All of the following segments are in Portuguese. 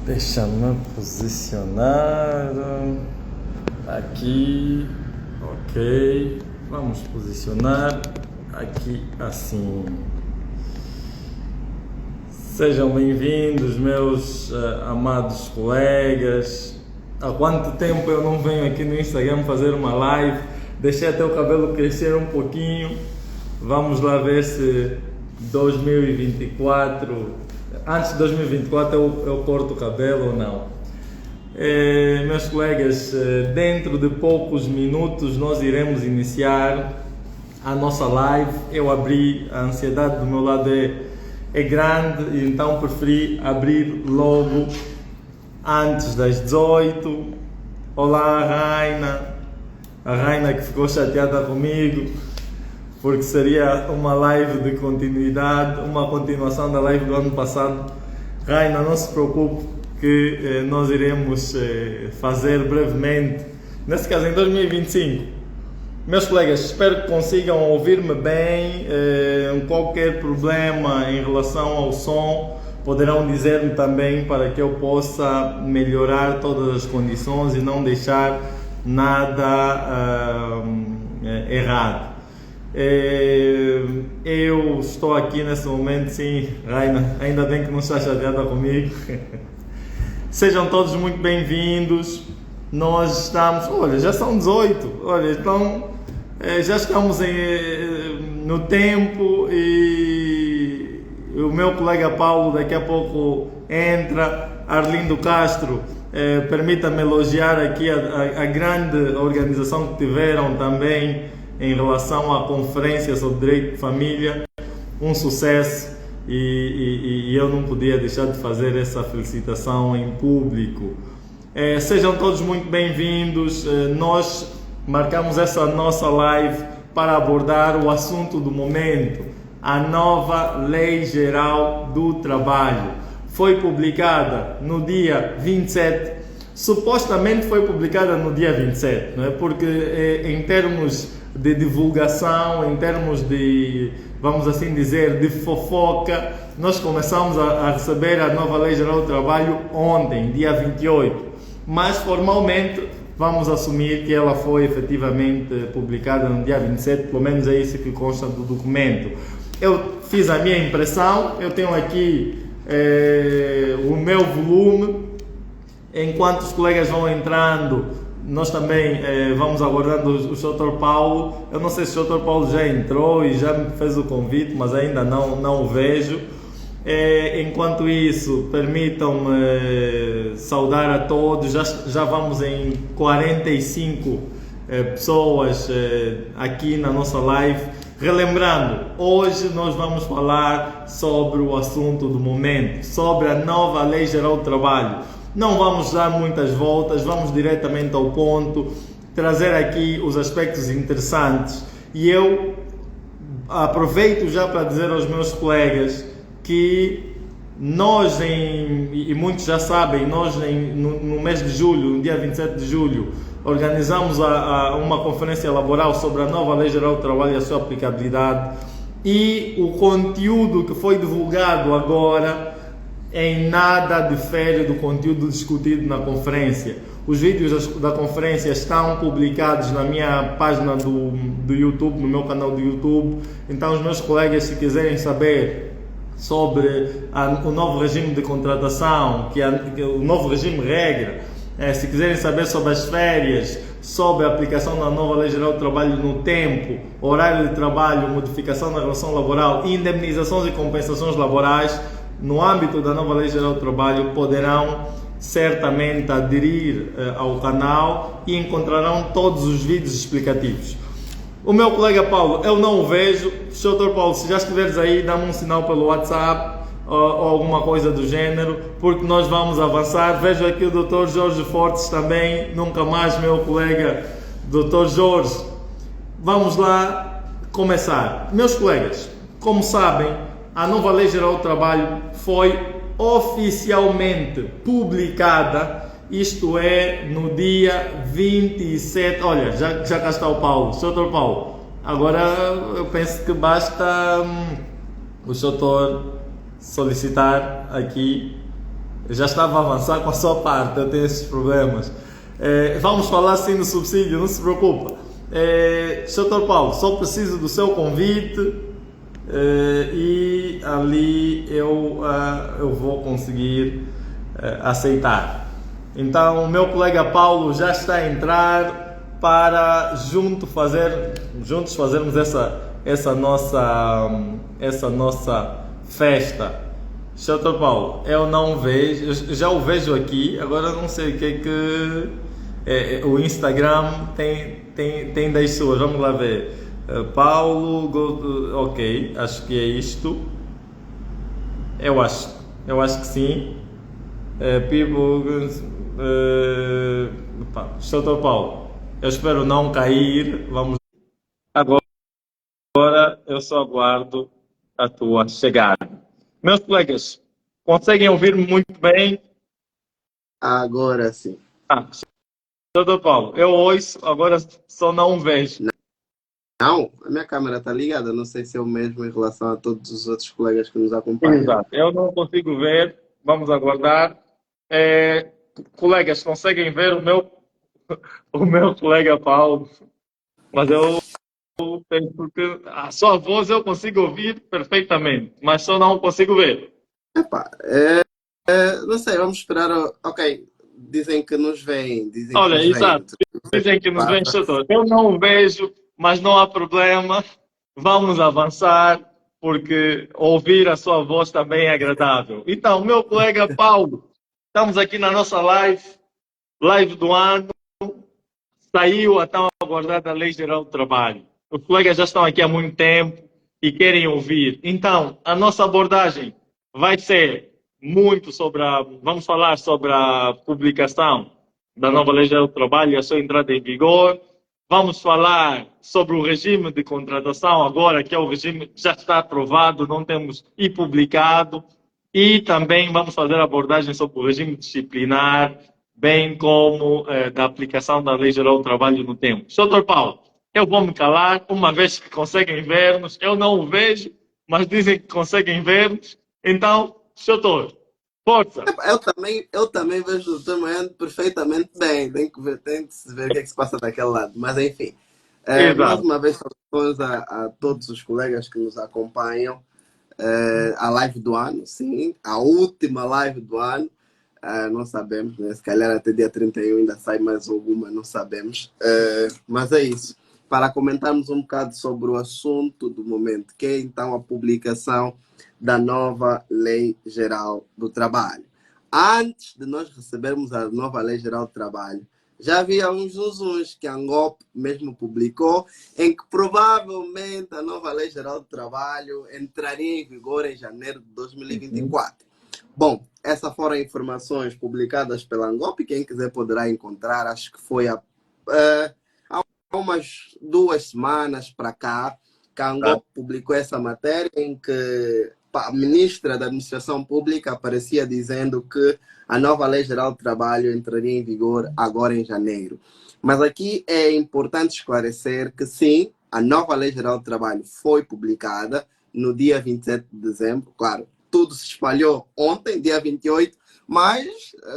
Deixa-me posicionar aqui, ok, vamos posicionar aqui assim. Sejam bem-vindos, meus amados colegas. Há quanto tempo eu não venho aqui no Instagram fazer uma live? Deixei até o cabelo crescer um pouquinho. Vamos lá ver se 2024, antes de 2024 eu corto o cabelo ou não. Meus colegas, dentro de poucos minutos nós iremos iniciar a nossa live. Eu abri, a ansiedade do meu lado é grande, então preferi abrir logo antes das 18. Olá, a Raina que ficou chateada comigo porque seria uma live de continuidade, uma continuação da live do ano passado. Raina, não se preocupe que nós iremos fazer brevemente, nesse caso em 2025. Meus colegas, espero que consigam ouvir-me bem. Qualquer problema em relação ao som, poderão dizer-me também para que eu possa melhorar todas as condições e não deixar nada errado. Eu estou aqui nesse momento, sim, Raina, ainda bem que não está chateada comigo. Sejam todos muito bem-vindos. Nós estamos, olha, já são 18, olha, então já estamos no tempo e o meu colega Paulo daqui a pouco entra. Arlindo Castro, permita-me elogiar aqui a grande organização que tiveram também em relação à conferência sobre direito de família, um sucesso, e eu não podia deixar de fazer essa felicitação em público. Sejam todos muito bem-vindos. Nós marcamos essa nossa live para abordar o assunto do momento, a nova Lei Geral do Trabalho. Foi publicada no dia 27, supostamente foi publicada no dia 27, não é? Porque em termos de divulgação, em termos de, vamos assim dizer, de fofoca, nós começamos a receber a nova Lei Geral do Trabalho ontem, dia 28, mas formalmente vamos assumir que ela foi efetivamente publicada no dia 27, pelo menos é isso que consta do documento. Eu fiz a minha impressão, eu tenho aqui o meu volume. Enquanto os colegas vão entrando, nós também vamos aguardando o Dr. Paulo. Eu não sei se o Dr. Paulo já entrou e já me fez o convite, mas ainda não o vejo. Enquanto isso, permitam-me saudar a todos. Já vamos em 45 pessoas aqui na nossa live. Relembrando, hoje nós vamos falar sobre o assunto do momento, sobre a nova Lei Geral do Trabalho. Não vamos dar muitas voltas, vamos diretamente ao ponto, trazer aqui os aspectos interessantes. E eu aproveito já para dizer aos meus colegas que nós, e muitos já sabem, nós no mês de julho, no dia 27 de julho, organizamos uma conferência laboral sobre a nova Lei Geral do Trabalho e a sua aplicabilidade. E o conteúdo que foi divulgado agora em nada difere do conteúdo discutido na conferência. Os vídeos da conferência estão publicados na minha página do YouTube, no meu canal do YouTube. Então, os meus colegas, se quiserem saber sobre o novo regime de contratação, que é o novo regime regra, se quiserem saber sobre as férias, sobre a aplicação da nova Lei Geral do Trabalho no tempo, horário de trabalho, modificação da relação laboral, indemnizações e compensações laborais, no âmbito da nova Lei Geral do Trabalho, poderão certamente aderir ao canal e encontrarão todos os vídeos explicativos. O meu colega Paulo, eu não o vejo. Dr. Paulo, se já estiveres aí, dá-me um sinal pelo WhatsApp ou alguma coisa do gênero, porque nós vamos avançar. Vejo aqui o Dr. Jorge Fortes também, nunca mais meu colega Dr. Jorge. Vamos lá começar. Meus colegas, como sabem, a nova Lei Geral do Trabalho foi oficialmente publicada, isto é, no dia 27. Olha, já cá está o Paulo. Dr. Paulo, agora eu penso que basta o Dr. solicitar aqui Eu já estava a avançar com a sua parte, eu tenho esses problemas. Vamos falar sim do subsídio, não se preocupa. Dr. Paulo, só preciso do seu convite e ali eu vou conseguir aceitar. Então, o meu colega Paulo já está a entrar para juntos fazermos essa nossa festa. Dr. Paulo, eu não vejo, eu já o vejo aqui, agora eu não sei o que é que o Instagram tem das suas. Vamos lá ver. Paulo, ok, acho que é isto. Eu acho que sim. People, Dr. Paulo, eu espero não cair. Vamos agora, eu só aguardo a tua chegada. Meus colegas, conseguem ouvir-me muito bem? Agora sim. Dr. Paulo, eu ouço, agora só não vejo. Não, a minha câmera está ligada. Não sei se é o mesmo em relação a todos os outros colegas que nos acompanham. Exato, eu não consigo ver. Vamos aguardar. Colegas, conseguem ver o meu colega Paulo? Mas eu tenho porque a sua voz eu consigo ouvir perfeitamente, mas só não consigo ver. Epá, não sei, vamos esperar. Ok, dizem que nos veem. Dizem que Olha, nos veem. exato. Dizem que nos vem chateau. Eu não o vejo, mas não há problema. Vamos avançar, porque ouvir a sua voz também é agradável. Então, meu colega Paulo, estamos aqui na nossa live do ano. Saiu a tão aguardada Lei Geral do Trabalho. Os colegas já estão aqui há muito tempo e querem ouvir. Então, a nossa abordagem vai ser muito vamos falar sobre a publicação da nova Lei Geral do Trabalho e a sua entrada em vigor. Vamos falar sobre o regime de contratação agora, que é o regime que já está aprovado, não temos e publicado. E também vamos fazer abordagem sobre o regime disciplinar, bem como da aplicação da Lei Geral do Trabalho no tempo. Dr. Paulo, eu vou me calar, uma vez que conseguem ver-nos, eu não o vejo, mas dizem que conseguem ver-nos. Então, doutor, força! Eu também vejo o Dr. Manhã perfeitamente bem. Tem que se ver o que é que se passa daquele lado. Mas enfim, mais Exato. uma vez, saudações a todos os colegas que nos acompanham. A live do ano, sim, a última live do ano. Não sabemos, né? Se calhar até dia 31 ainda sai mais alguma, não sabemos. Mas é isso. Para comentarmos um bocado sobre o assunto do momento, que é então a publicação da nova Lei Geral do Trabalho. Antes de nós recebermos a nova Lei Geral do Trabalho, já havia uns zunzuns que a ANGOP mesmo publicou, em que provavelmente a nova Lei Geral do Trabalho entraria em vigor em janeiro de 2024. Bom, essas foram informações publicadas pela ANGOP, quem quiser poderá encontrar, acho que foi há umas 2 semanas para cá, que a ANGOP publicou essa matéria em que a ministra da Administração Pública aparecia dizendo que a nova Lei Geral do Trabalho entraria em vigor agora em janeiro. Mas aqui é importante esclarecer que sim, a nova Lei Geral do Trabalho foi publicada no dia 27 de dezembro, claro, tudo se espalhou ontem, dia 28, mas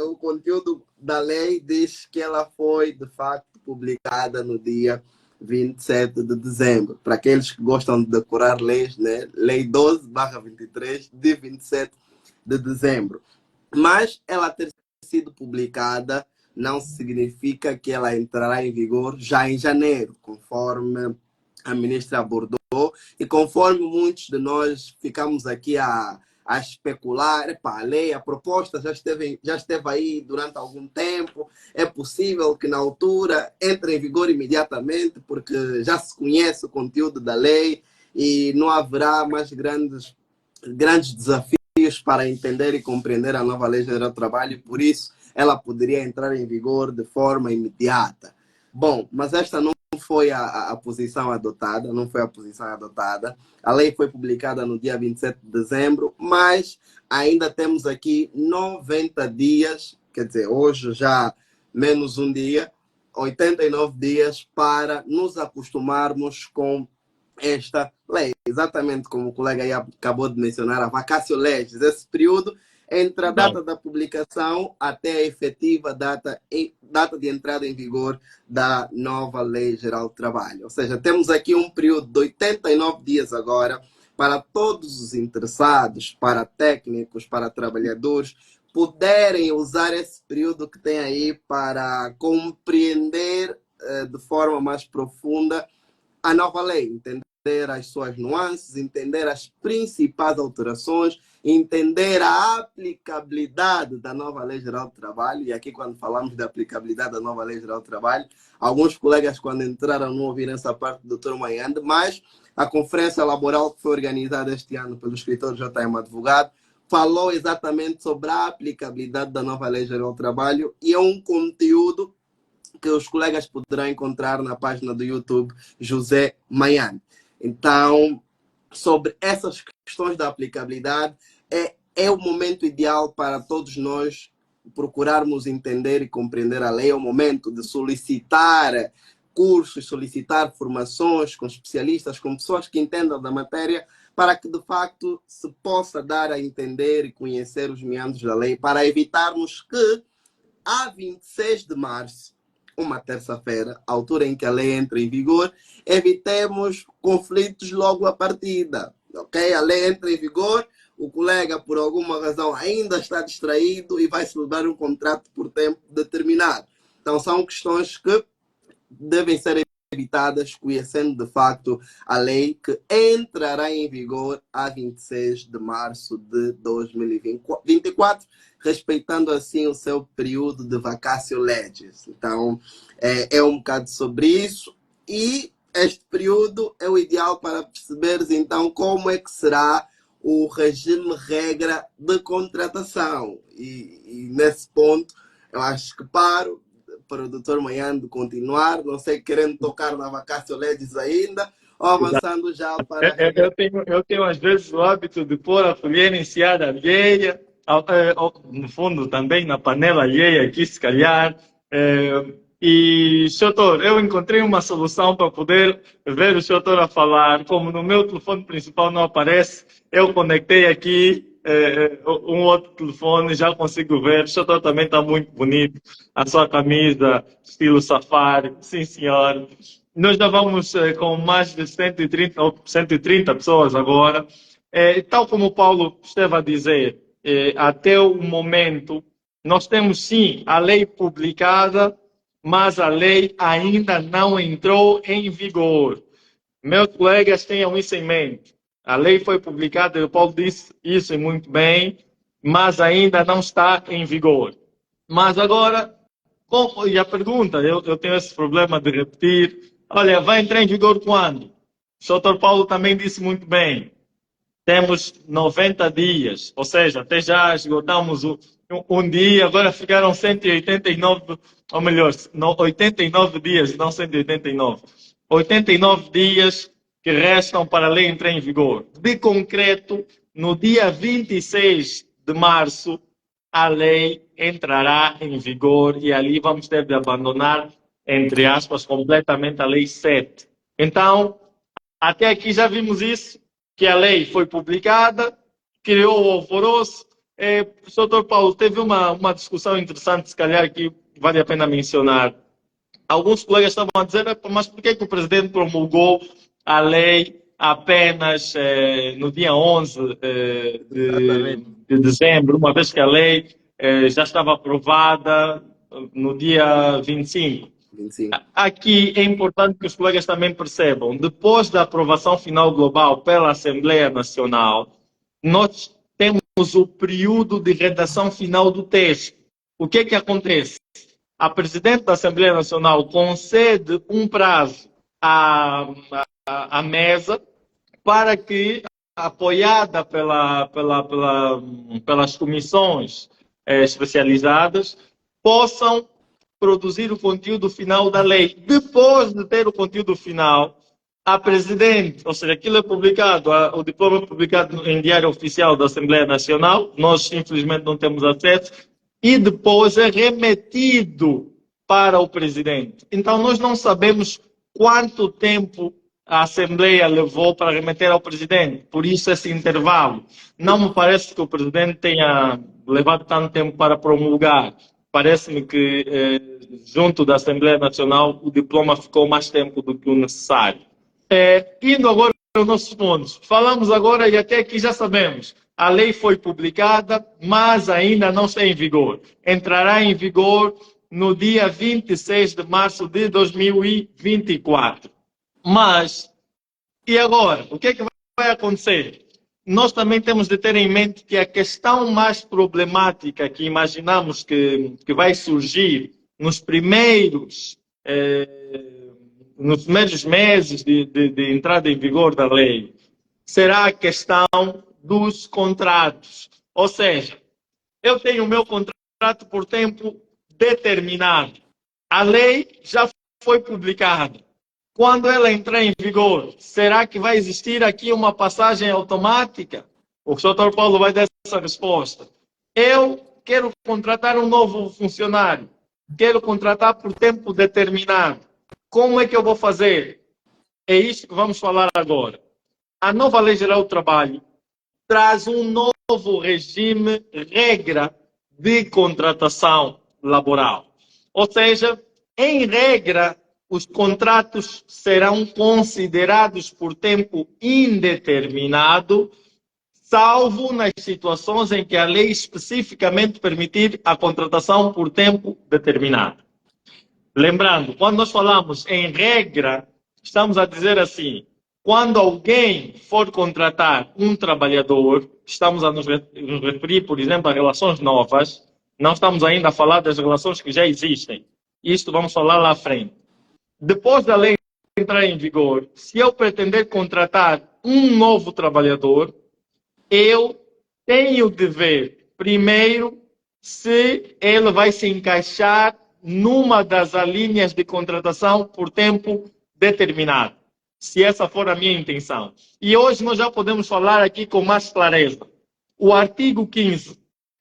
o conteúdo da lei diz que ela foi, de facto, publicada no dia 27 de dezembro. Para aqueles que gostam de decorar leis, né? Lei 12/23, de 27 de dezembro. Mas ela ter sido publicada não significa que ela entrará em vigor já em janeiro, conforme a ministra abordou e conforme muitos de nós ficamos aqui a especular. Epá, a lei, a proposta já esteve aí durante algum tempo, é possível que na altura entre em vigor imediatamente, porque já se conhece o conteúdo da lei e não haverá mais grandes desafios para entender e compreender a nova Lei Geral do Trabalho, e por isso ela poderia entrar em vigor de forma imediata. Bom, mas esta não foi a posição adotada, não foi a posição adotada. A lei foi publicada no dia 27 de dezembro, mas ainda temos aqui 90 dias, quer dizer, hoje já menos um dia, 89 dias para nos acostumarmos com esta lei. Exatamente como o colega aí acabou de mencionar, a vacatio legis, esse período entre a Não. data da publicação até a efetiva data de entrada em vigor da nova Lei Geral do Trabalho. Ou seja, temos aqui um período de 89 dias agora para todos os interessados, para técnicos, para trabalhadores, puderem usar esse período que tem aí para compreender de forma mais profunda a nova lei, entender as suas nuances, entender as principais alterações, entender a aplicabilidade da nova Lei Geral do Trabalho. E aqui, quando falamos da aplicabilidade da nova Lei Geral do Trabalho, alguns colegas, quando entraram, não ouviram essa parte do Dr. Mayande, mas a conferência laboral que foi organizada este ano pelo escritor JM Advogado falou exatamente sobre a aplicabilidade da nova Lei Geral do Trabalho, e é um conteúdo que os colegas poderão encontrar na página do YouTube José Mayande. Então, sobre essas questões da aplicabilidade, é o momento ideal para todos nós procurarmos entender e compreender a lei. É o momento de solicitar cursos, solicitar formações com especialistas, com pessoas que entendam da matéria, para que de facto se possa dar a entender e conhecer os meandros da lei, para evitarmos que a 26 de março, uma terça-feira, a altura em que a lei entra em vigor, evitemos conflitos logo à partida. Ok? A lei entra em vigor, o colega, por alguma razão, ainda está distraído e vai celebrar um contrato por tempo determinado. Então, são questões que devem ser evitadas, conhecendo de facto a lei que entrará em vigor a 26 de março de 2024, respeitando assim o seu período de vacatio legis. Então, é um bocado sobre isso, e este período é o ideal para perceberes então como é que será o regime regra de contratação. E nesse ponto, eu acho que paro para o Dr. Mayande continuar, não sei, querendo tocar na vacatio legis ainda, ou avançando já para... Eu tenho às vezes o hábito de pôr a colher em seara alheia, no fundo também na panela alheia aqui, se calhar. E, doutor, eu encontrei uma solução para poder ver o doutor a falar. Como no meu telefone principal não aparece, eu conectei aqui um outro telefone, já consigo ver. O doutor também está muito bonito. A sua camisa, estilo safari, sim senhor. Nós já vamos com mais de 130 pessoas agora. Tal como o Paulo esteve a dizer, até o momento, nós temos sim a lei publicada, mas a lei ainda não entrou em vigor. Meus colegas tenham isso em mente. A lei foi publicada, o Paulo disse isso muito bem, mas ainda não está em vigor. Mas agora, e a pergunta, eu tenho esse problema de repetir, olha, vai entrar em vigor quando? O doutor Paulo também disse muito bem, temos 90 dias, ou seja, até já esgotamos um dia, agora ficaram 189, ou melhor, 89 dias, não 189. 89 dias que restam para a lei entrar em vigor. De concreto, no dia 26 de março, a lei entrará em vigor e ali vamos ter de abandonar, entre aspas, completamente a lei 7. Então, até aqui já vimos isso, que a lei foi publicada, criou o alvoroço. Doutor Paulo, teve uma discussão interessante, se calhar, que vale a pena mencionar. Alguns colegas estavam a dizer, mas por que o presidente promulgou a lei apenas no dia 11 de dezembro, uma vez que a lei já estava aprovada no dia 25? Sim. Aqui é importante que os colegas também percebam, depois da aprovação final global pela Assembleia Nacional, nós temos o período de redação final do texto. O que acontece? A Presidente da Assembleia Nacional concede um prazo à mesa para que, apoiada pelas comissões especializadas, possam produzir o conteúdo final da lei. Depois de ter o conteúdo final, a Presidente, ou seja, aquilo é publicado, o diploma é publicado em Diário Oficial da Assembleia Nacional, nós infelizmente não temos acesso, e depois é remetido para o Presidente. Então nós não sabemos quanto tempo a Assembleia levou para remeter ao presidente. Por isso esse intervalo. Não me parece que o presidente tenha levado tanto tempo para promulgar. Parece-me que, junto da Assembleia Nacional, o diploma ficou mais tempo do que o necessário. Indo agora aos nossos pontos. Falamos agora, e até aqui já sabemos, a lei foi publicada, mas ainda não está em vigor. Entrará em vigor no dia 26 de março de 2024. Mas, e agora? O que é que vai acontecer? Nós também temos de ter em mente que a questão mais problemática que imaginamos que vai surgir nos primeiros meses de entrada em vigor da lei será a questão dos contratos. Ou seja, eu tenho o meu contrato por tempo determinado. A lei já foi publicada. Quando ela entrar em vigor, será que vai existir aqui uma passagem automática? O Dr. Paulo vai dar essa resposta. Eu quero contratar um novo funcionário. Quero contratar por tempo determinado. Como é que eu vou fazer? É isso que vamos falar agora. A nova Lei Geral do Trabalho traz um novo regime, regra de contratação laboral. Ou seja, em regra, os contratos serão considerados por tempo indeterminado, salvo nas situações em que a lei especificamente permitir a contratação por tempo determinado. Lembrando, quando nós falamos em regra, estamos a dizer assim, quando alguém for contratar um trabalhador, estamos a nos referir, por exemplo, a relações novas, não estamos ainda a falar das relações que já existem. Isto vamos falar lá à frente. Depois da lei entrar em vigor, se eu pretender contratar um novo trabalhador, eu tenho de ver, primeiro, se ele vai se encaixar numa das alíneas de contratação por tempo determinado, se essa for a minha intenção. E hoje nós já podemos falar aqui com mais clareza. O artigo 15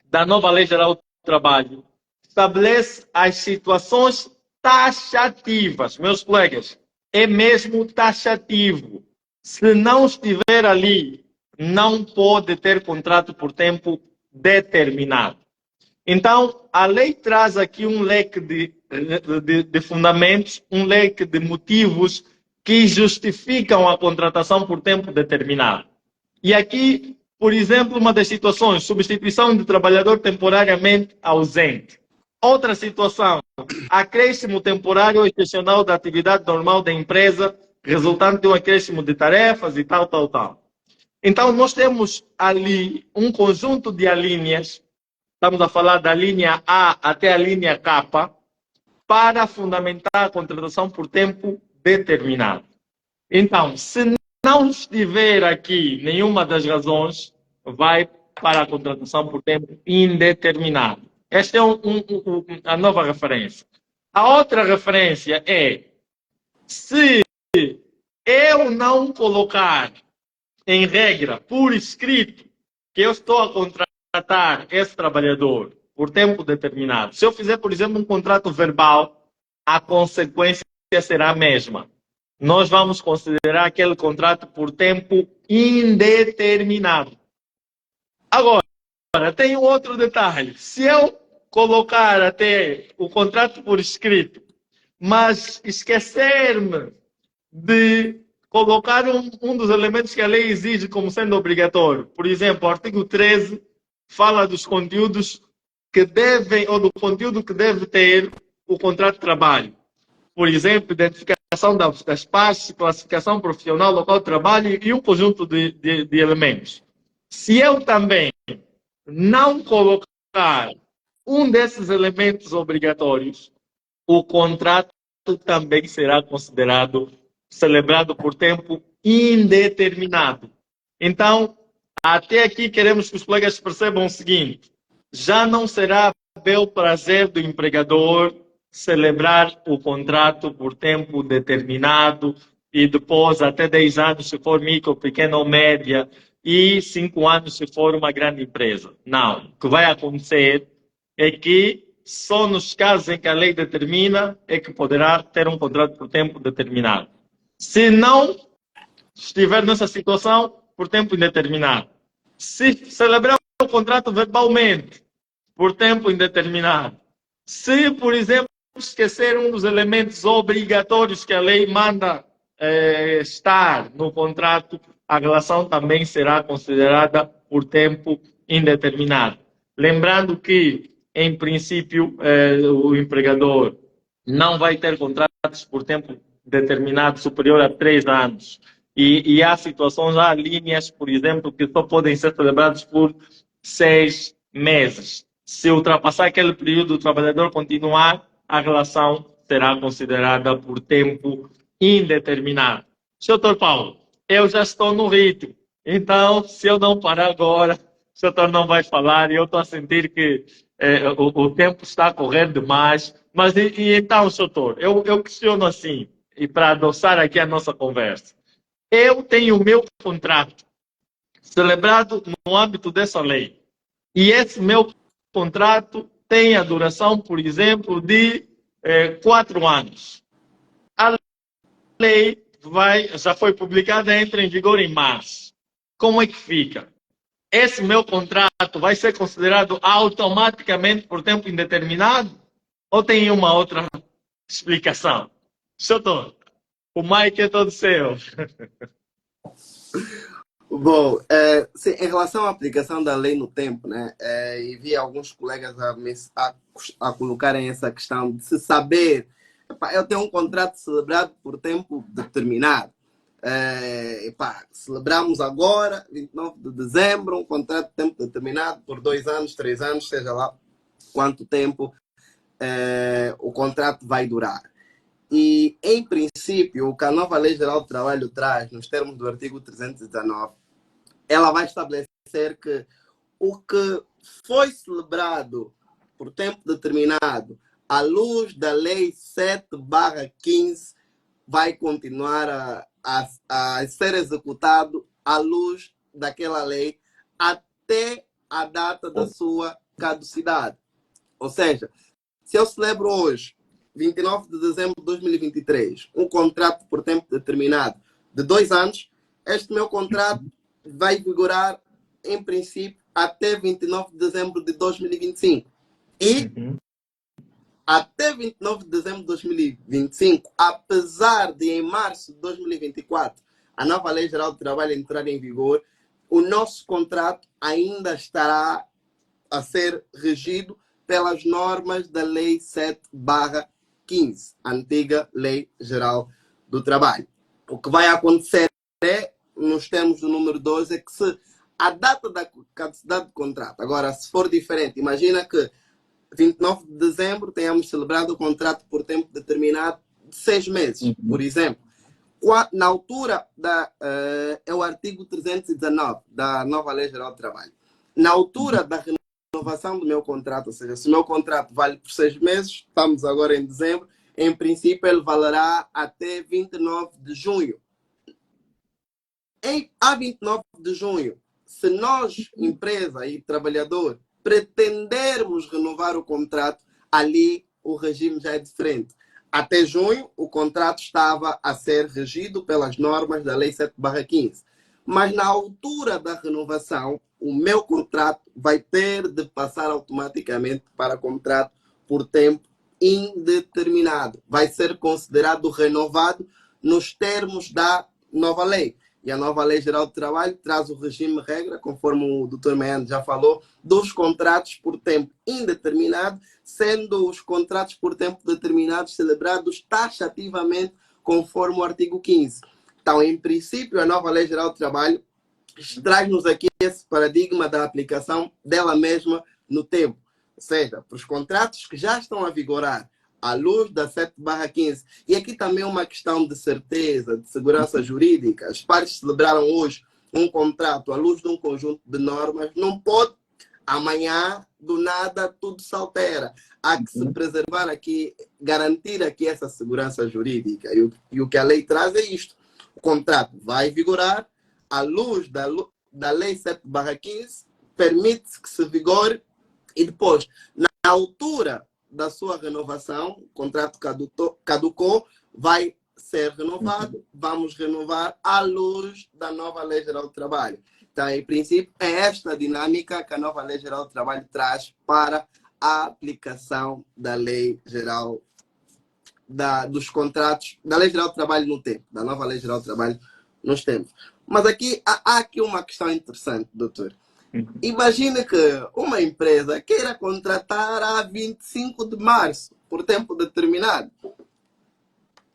da nova Lei Geral do Trabalho estabelece as situações taxativas. Meus colegas, é mesmo taxativo. Se não estiver ali, não pode ter contrato por tempo determinado. Então, a lei traz aqui um leque de fundamentos, um leque de motivos que justificam a contratação por tempo determinado. E aqui, por exemplo, uma das situações, substituição de trabalhador temporariamente ausente. Outra situação, acréscimo temporário ou excepcional da atividade normal da empresa, resultante de um acréscimo de tarefas e tal. Então, nós temos ali um conjunto de alíneas, estamos a falar da linha A até a linha K, para fundamentar a contratação por tempo determinado. Então, se não estiver aqui nenhuma das razões, vai para a contratação por tempo indeterminado. Esta é a nova referência. A outra referência é, se eu não colocar em regra, por escrito, que eu estou a contratar esse trabalhador por tempo determinado, se eu fizer, por exemplo, um contrato verbal, a consequência será a mesma. Nós vamos considerar aquele contrato por tempo indeterminado. Agora, tem um outro detalhe. Se eu colocar até o contrato por escrito, mas esquecer-me de colocar um dos elementos que a lei exige como sendo obrigatório, por exemplo, o artigo 13 fala dos conteúdos que devem, ou do conteúdo que deve ter o contrato de trabalho. Por exemplo, identificação das partes, classificação profissional, local de trabalho e um conjunto de elementos. Se eu também não colocar um desses elementos obrigatórios, o contrato também será considerado celebrado por tempo indeterminado. Então, até aqui queremos que os colegas percebam o seguinte: já não será bel prazer do empregador celebrar o contrato por tempo determinado e depois até 10 anos se for micro, pequena ou média e 5 anos se for uma grande empresa. Não. O que vai acontecer é que só nos casos em que a lei determina é que poderá ter um contrato por tempo determinado. Se não estiver nessa situação por tempo indeterminado. Se celebrar o contrato verbalmente por tempo indeterminado. Se, por exemplo, esquecer um dos elementos obrigatórios que a lei manda estar no contrato, a relação também será considerada por tempo indeterminado. Lembrando que, em princípio, o empregador não vai ter contratos por tempo determinado superior a 3 anos. E há situações, há linhas, por exemplo, que só podem ser celebrados por 6 meses. Se ultrapassar aquele período, o trabalhador continuar, a relação será considerada por tempo indeterminado. Doutor Paulo, eu já estou no ritmo, então, se eu não parar agora, o doutor não vai falar e eu estou a sentir que o tempo está a correr demais. Mas então, doutor, eu questiono assim, e para adoçar aqui a nossa conversa. Eu tenho o meu contrato celebrado no âmbito dessa lei. E esse meu contrato tem a duração, por exemplo, de 4 anos. A lei já foi publicada, entra em vigor em março. Como é que fica? Esse meu contrato vai ser considerado automaticamente por tempo indeterminado? Ou tem uma outra explicação? Doutor, o Mike é todo seu. Bom, sim, em relação à aplicação da lei no tempo, né, e vi alguns colegas a colocarem essa questão de se saber, eu tenho um contrato celebrado por tempo determinado. Celebramos agora, 29 de dezembro, um contrato de tempo determinado por 2 anos, 3 anos, seja lá quanto tempo o contrato vai durar. E, em princípio, o que a nova Lei Geral do Trabalho traz, nos termos do artigo 319, ela vai estabelecer que o que foi celebrado por tempo determinado à luz da Lei 7/15 vai continuar a ser executado à luz daquela lei até a data da sua caducidade. Ou seja, se eu celebro hoje, 29 de dezembro de 2023, um contrato por tempo determinado de 2 anos, este meu contrato vai vigorar, em princípio, até 29 de dezembro de 2025. E até 29 de dezembro de 2025, apesar de em março de 2024 a nova Lei Geral do Trabalho entrar em vigor, o nosso contrato ainda estará a ser regido pelas normas da Lei 7/15, antiga Lei Geral do Trabalho. O que vai acontecer nos termos do número 2, é que se a data da caducidade do contrato, agora, se for diferente, imagina que 29 de dezembro tenhamos celebrado o contrato por tempo determinado de 6 meses, por exemplo. Na altura é o artigo 319 da nova Lei Geral do Trabalho. Na altura da renovação do meu contrato, ou seja, se o meu contrato vale por 6 meses, estamos agora em dezembro, em princípio ele valerá até 29 de junho. A 29 de junho, se nós, empresa e trabalhador, pretendermos renovar o contrato, ali o regime já é diferente. Até junho, o contrato estava a ser regido pelas normas da Lei 7/15. Mas na altura da renovação, o meu contrato vai ter de passar automaticamente para contrato por tempo indeterminado. Vai ser considerado renovado nos termos da nova lei. E a nova Lei Geral do Trabalho traz o regime regra, conforme o Dr. Maiano já falou, dos contratos por tempo indeterminado, sendo os contratos por tempo determinado celebrados taxativamente, conforme o artigo 15. Então, em princípio, a nova Lei Geral do Trabalho traz-nos aqui esse paradigma da aplicação dela mesma no tempo. Ou seja, para os contratos que já estão a vigorar à luz da 7/15. E aqui também uma questão de certeza, de segurança jurídica. As partes celebraram hoje um contrato à luz de um conjunto de normas. Não pode, amanhã, do nada, tudo se altera. Há que se preservar aqui, garantir aqui essa segurança jurídica. E o que a lei traz é isto. O contrato vai vigorar à luz da lei 7/15, permite-se que se vigore e depois, na altura da sua renovação, o contrato caducou, vai ser renovado, vamos renovar à luz da nova Lei Geral do Trabalho. Então, em princípio, é esta dinâmica que a nova Lei Geral do Trabalho traz para a aplicação da Lei Geral dos contratos, da Lei Geral do Trabalho no tempo, da nova Lei Geral do Trabalho nos tempos. Mas aqui há aqui uma questão interessante, doutor. Imagine que uma empresa queira contratar a 25 de março, por tempo determinado.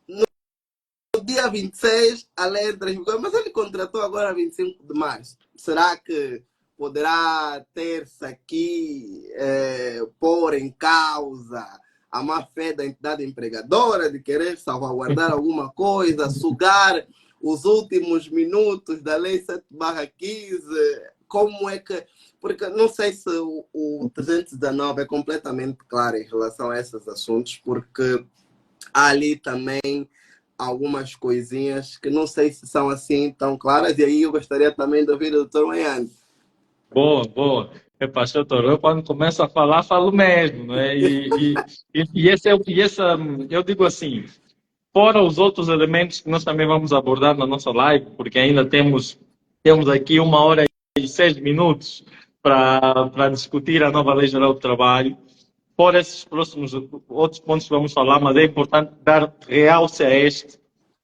No dia 26, a lei entra em vigor, mas ele contratou agora a 25 de março. Será que poderá ter-se aqui, pôr em causa a má-fé da entidade empregadora de querer salvaguardar alguma coisa, sugar os últimos minutos da Lei 7/15? Como é que... Porque não sei se o 319 é completamente claro em relação a esses assuntos, porque há ali também algumas coisinhas que não sei se são assim tão claras, e aí eu gostaria também de ouvir o doutor Maiane. Boa, boa. Pastor Toro, eu quando começo a falar, falo mesmo, né? Eu digo assim, fora os outros elementos que nós também vamos abordar na nossa live, porque ainda temos aqui 1h06 para discutir a nova Lei Geral do Trabalho. Fora esses próximos outros pontos que vamos falar, mas é importante dar realce a este,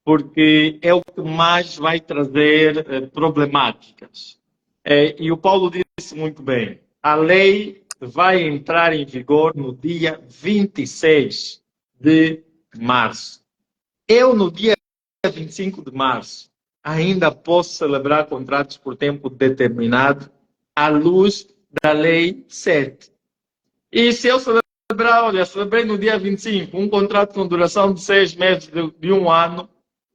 porque é o que mais vai trazer problemáticas. E o Paulo disse muito bem, a lei vai entrar em vigor no dia 26 de março. Eu, no dia 25 de março, ainda posso celebrar contratos por tempo determinado à luz da Lei 7. E se eu celebrar, olha, celebrei no dia 25, um contrato com duração de 6 meses, de 1 ano,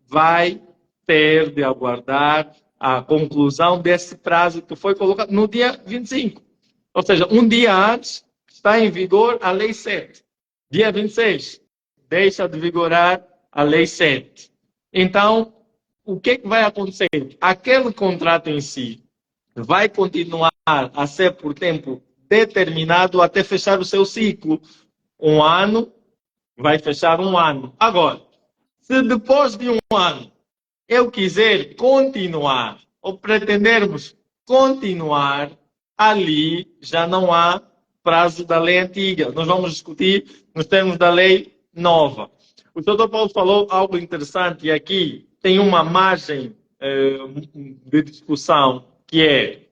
vai ter de aguardar a conclusão desse prazo que foi colocado no dia 25. Ou seja, um dia antes está em vigor a Lei 7. Dia 26, deixa de vigorar a Lei 7. Então, o que vai acontecer? Aquele contrato em si vai continuar a ser por tempo determinado até fechar o seu ciclo. 1 ano, vai fechar 1 ano. Agora, se depois de 1 ano eu quiser continuar, ou pretendermos continuar, ali já não há prazo da lei antiga. Nós vamos discutir nos termos da lei nova. O doutor Paulo falou algo interessante, e aqui tem uma margem de discussão, que é,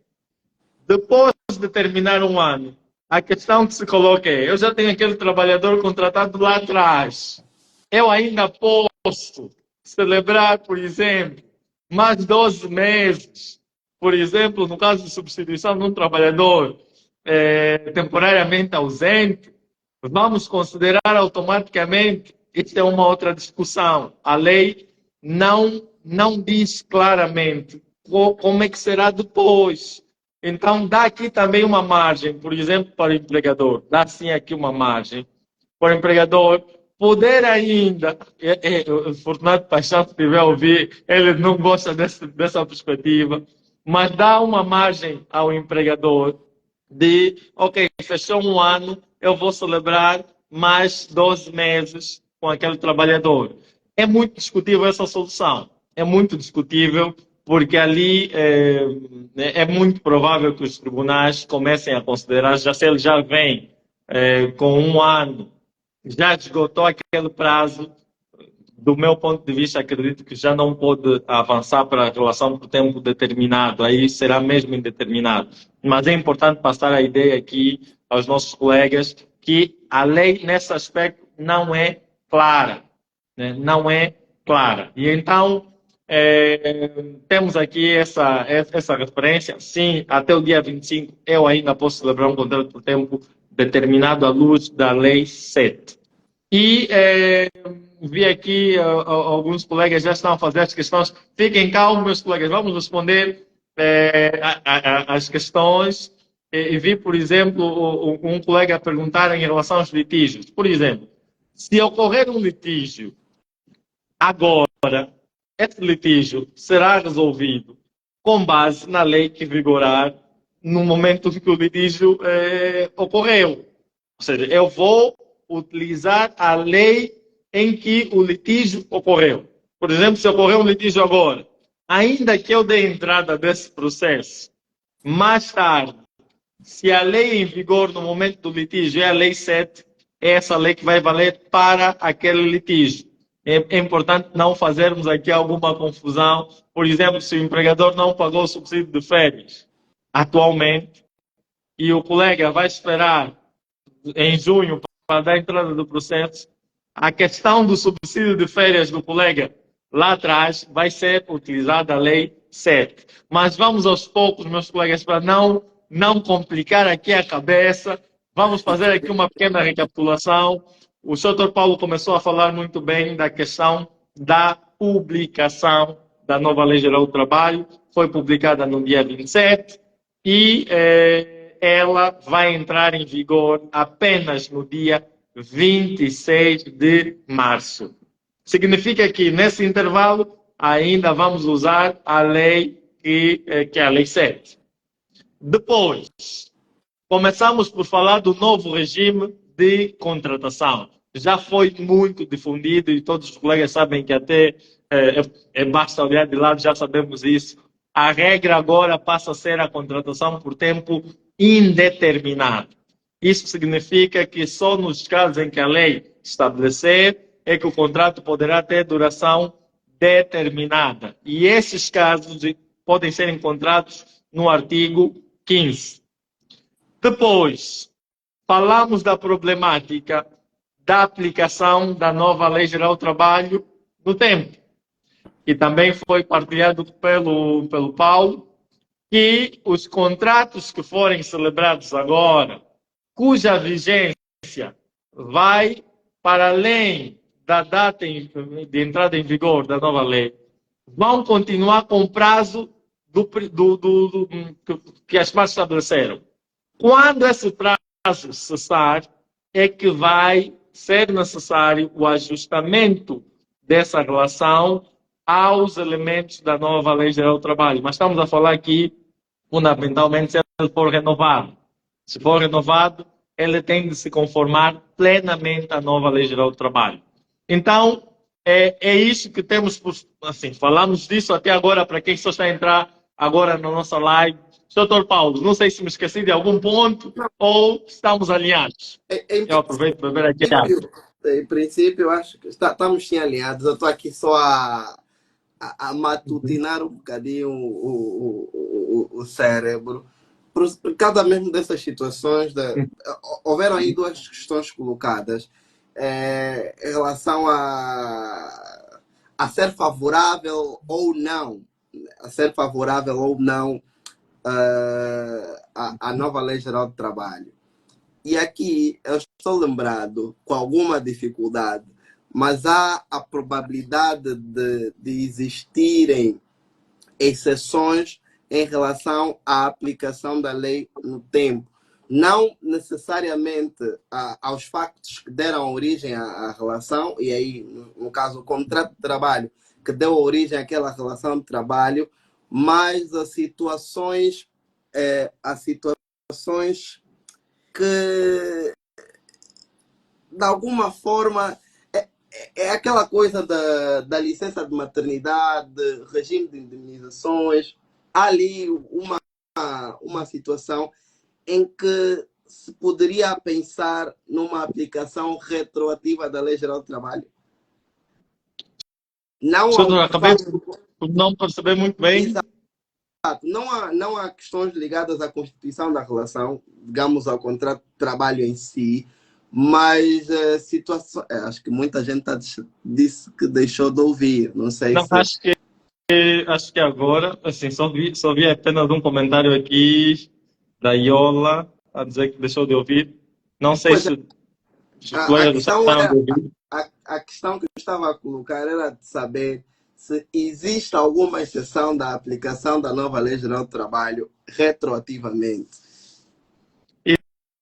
depois de terminar 1 ano, a questão que se coloca é, eu já tenho aquele trabalhador contratado lá atrás, eu ainda posso celebrar, por exemplo, mais 12 meses, por exemplo, no caso de substituição de um trabalhador temporariamente ausente, vamos considerar automaticamente, isso é uma outra discussão. A lei não diz claramente como é que será depois. Então, dá aqui também uma margem, por exemplo, para o empregador, dá sim aqui uma margem para o empregador poder ainda, o Fortunato Paixão, se estiver a ouvir, ele não gosta dessa perspectiva, mas dá uma margem ao empregador de, ok, fechou 1 ano, eu vou celebrar mais 12 meses com aquele trabalhador. É muito discutível essa solução, é muito discutível, porque ali é muito provável que os tribunais comecem a considerar, já se ele já vem com 1 ano, já esgotou aquele prazo, do meu ponto de vista, acredito que já não pode avançar para a relação por tempo determinado, aí será mesmo indeterminado. Mas é importante passar a ideia aqui aos nossos colegas que a lei, nesse aspecto, não é clara. Né? Não é clara. E então, temos aqui essa referência. Sim, até o dia 25, eu ainda posso celebrar um contrato por tempo determinado à luz da Lei 7. E vi aqui alguns colegas já estão a fazer as questões. Fiquem calmos, meus colegas, vamos responder as questões. E vi, por exemplo, um colega perguntar em relação aos litígios. Por exemplo, se ocorrer um litígio agora, esse litígio será resolvido com base na lei que vigorar no momento em que o litígio ocorreu. Ou seja, eu vou utilizar a lei em que o litígio ocorreu. Por exemplo, se ocorrer um litígio agora, ainda que eu dê entrada desse processo, mais tarde, se a lei em vigor no momento do litígio é a Lei 7, é essa lei que vai valer para aquele litígio. É importante não fazermos aqui alguma confusão. Por exemplo, se o empregador não pagou o subsídio de férias atualmente e o colega vai esperar em junho para dar entrada do processo, a questão do subsídio de férias do colega lá atrás vai ser utilizada a Lei 7. Mas vamos aos poucos, meus colegas, para não complicar aqui a cabeça. Vamos fazer aqui uma pequena recapitulação. O Dr. Paulo começou a falar muito bem da questão da publicação da nova Lei Geral do Trabalho. Foi publicada no dia 27 e ela vai entrar em vigor apenas no dia 26 de março. Significa que nesse intervalo ainda vamos usar a lei que é a Lei 7. Depois, começamos por falar do novo regime de contratação. Já foi muito difundido e todos os colegas sabem que até basta olhar de lado, já sabemos isso. A regra agora passa a ser a contratação por tempo indeterminado. Isso significa que só nos casos em que a lei estabelecer é que o contrato poderá ter duração determinada. E esses casos podem ser encontrados no artigo 15. Depois, falamos da problemática da aplicação da nova Lei Geral do Trabalho no tempo. E também foi partilhado pelo Paulo, que os contratos que forem celebrados agora, cuja vigência vai para além da data de entrada em vigor da nova lei, vão continuar com o prazo que as partes estabeleceram. Quando esse prazo cessar, é que vai ser necessário o ajustamento dessa relação aos elementos da nova Lei Geral do Trabalho. Mas estamos a falar aqui, fundamentalmente, se ele for renovado. Se for renovado, ele tem de se conformar plenamente à nova Lei Geral do Trabalho. Então, é isso que temos, assim, falamos disso até agora, para quem só está a entrar agora na nossa live. Doutor Paulo, não sei se me esqueci de algum ponto ou estamos alinhados. Eu aproveito para beber aqui a água. Em princípio, eu acho que estamos sim alinhados. Eu estou aqui só a matutinar um bocadinho o cérebro. Por causa mesmo dessas situações, houveram aí duas questões colocadas em relação a ser favorável ou não, a nova Lei Geral do Trabalho. E aqui eu estou lembrado com alguma dificuldade, mas há a probabilidade de existirem exceções em relação à aplicação da lei no tempo. Não necessariamente aos factos que deram origem à relação, e aí, no caso, o contrato de trabalho que deu origem àquela relação de trabalho, mas a situações que, de alguma forma, é aquela coisa da licença de maternidade, regime de indemnizações. Há ali uma situação em que se poderia pensar numa aplicação retroativa da Lei Geral do Trabalho. Acabei por não perceber muito bem. Exato. Não há questões ligadas à constituição da relação, digamos, ao contrato de trabalho em si, mas situação, acho que muita gente disse que deixou de ouvir. Não sei se... Acho que agora, assim, só vi apenas um comentário aqui da Iola a dizer que deixou de ouvir. Não sei se os colegas deixaram de ouvir. A questão que eu estava a colocar era de saber se existe alguma exceção da aplicação da nova Lei Geral do Trabalho retroativamente.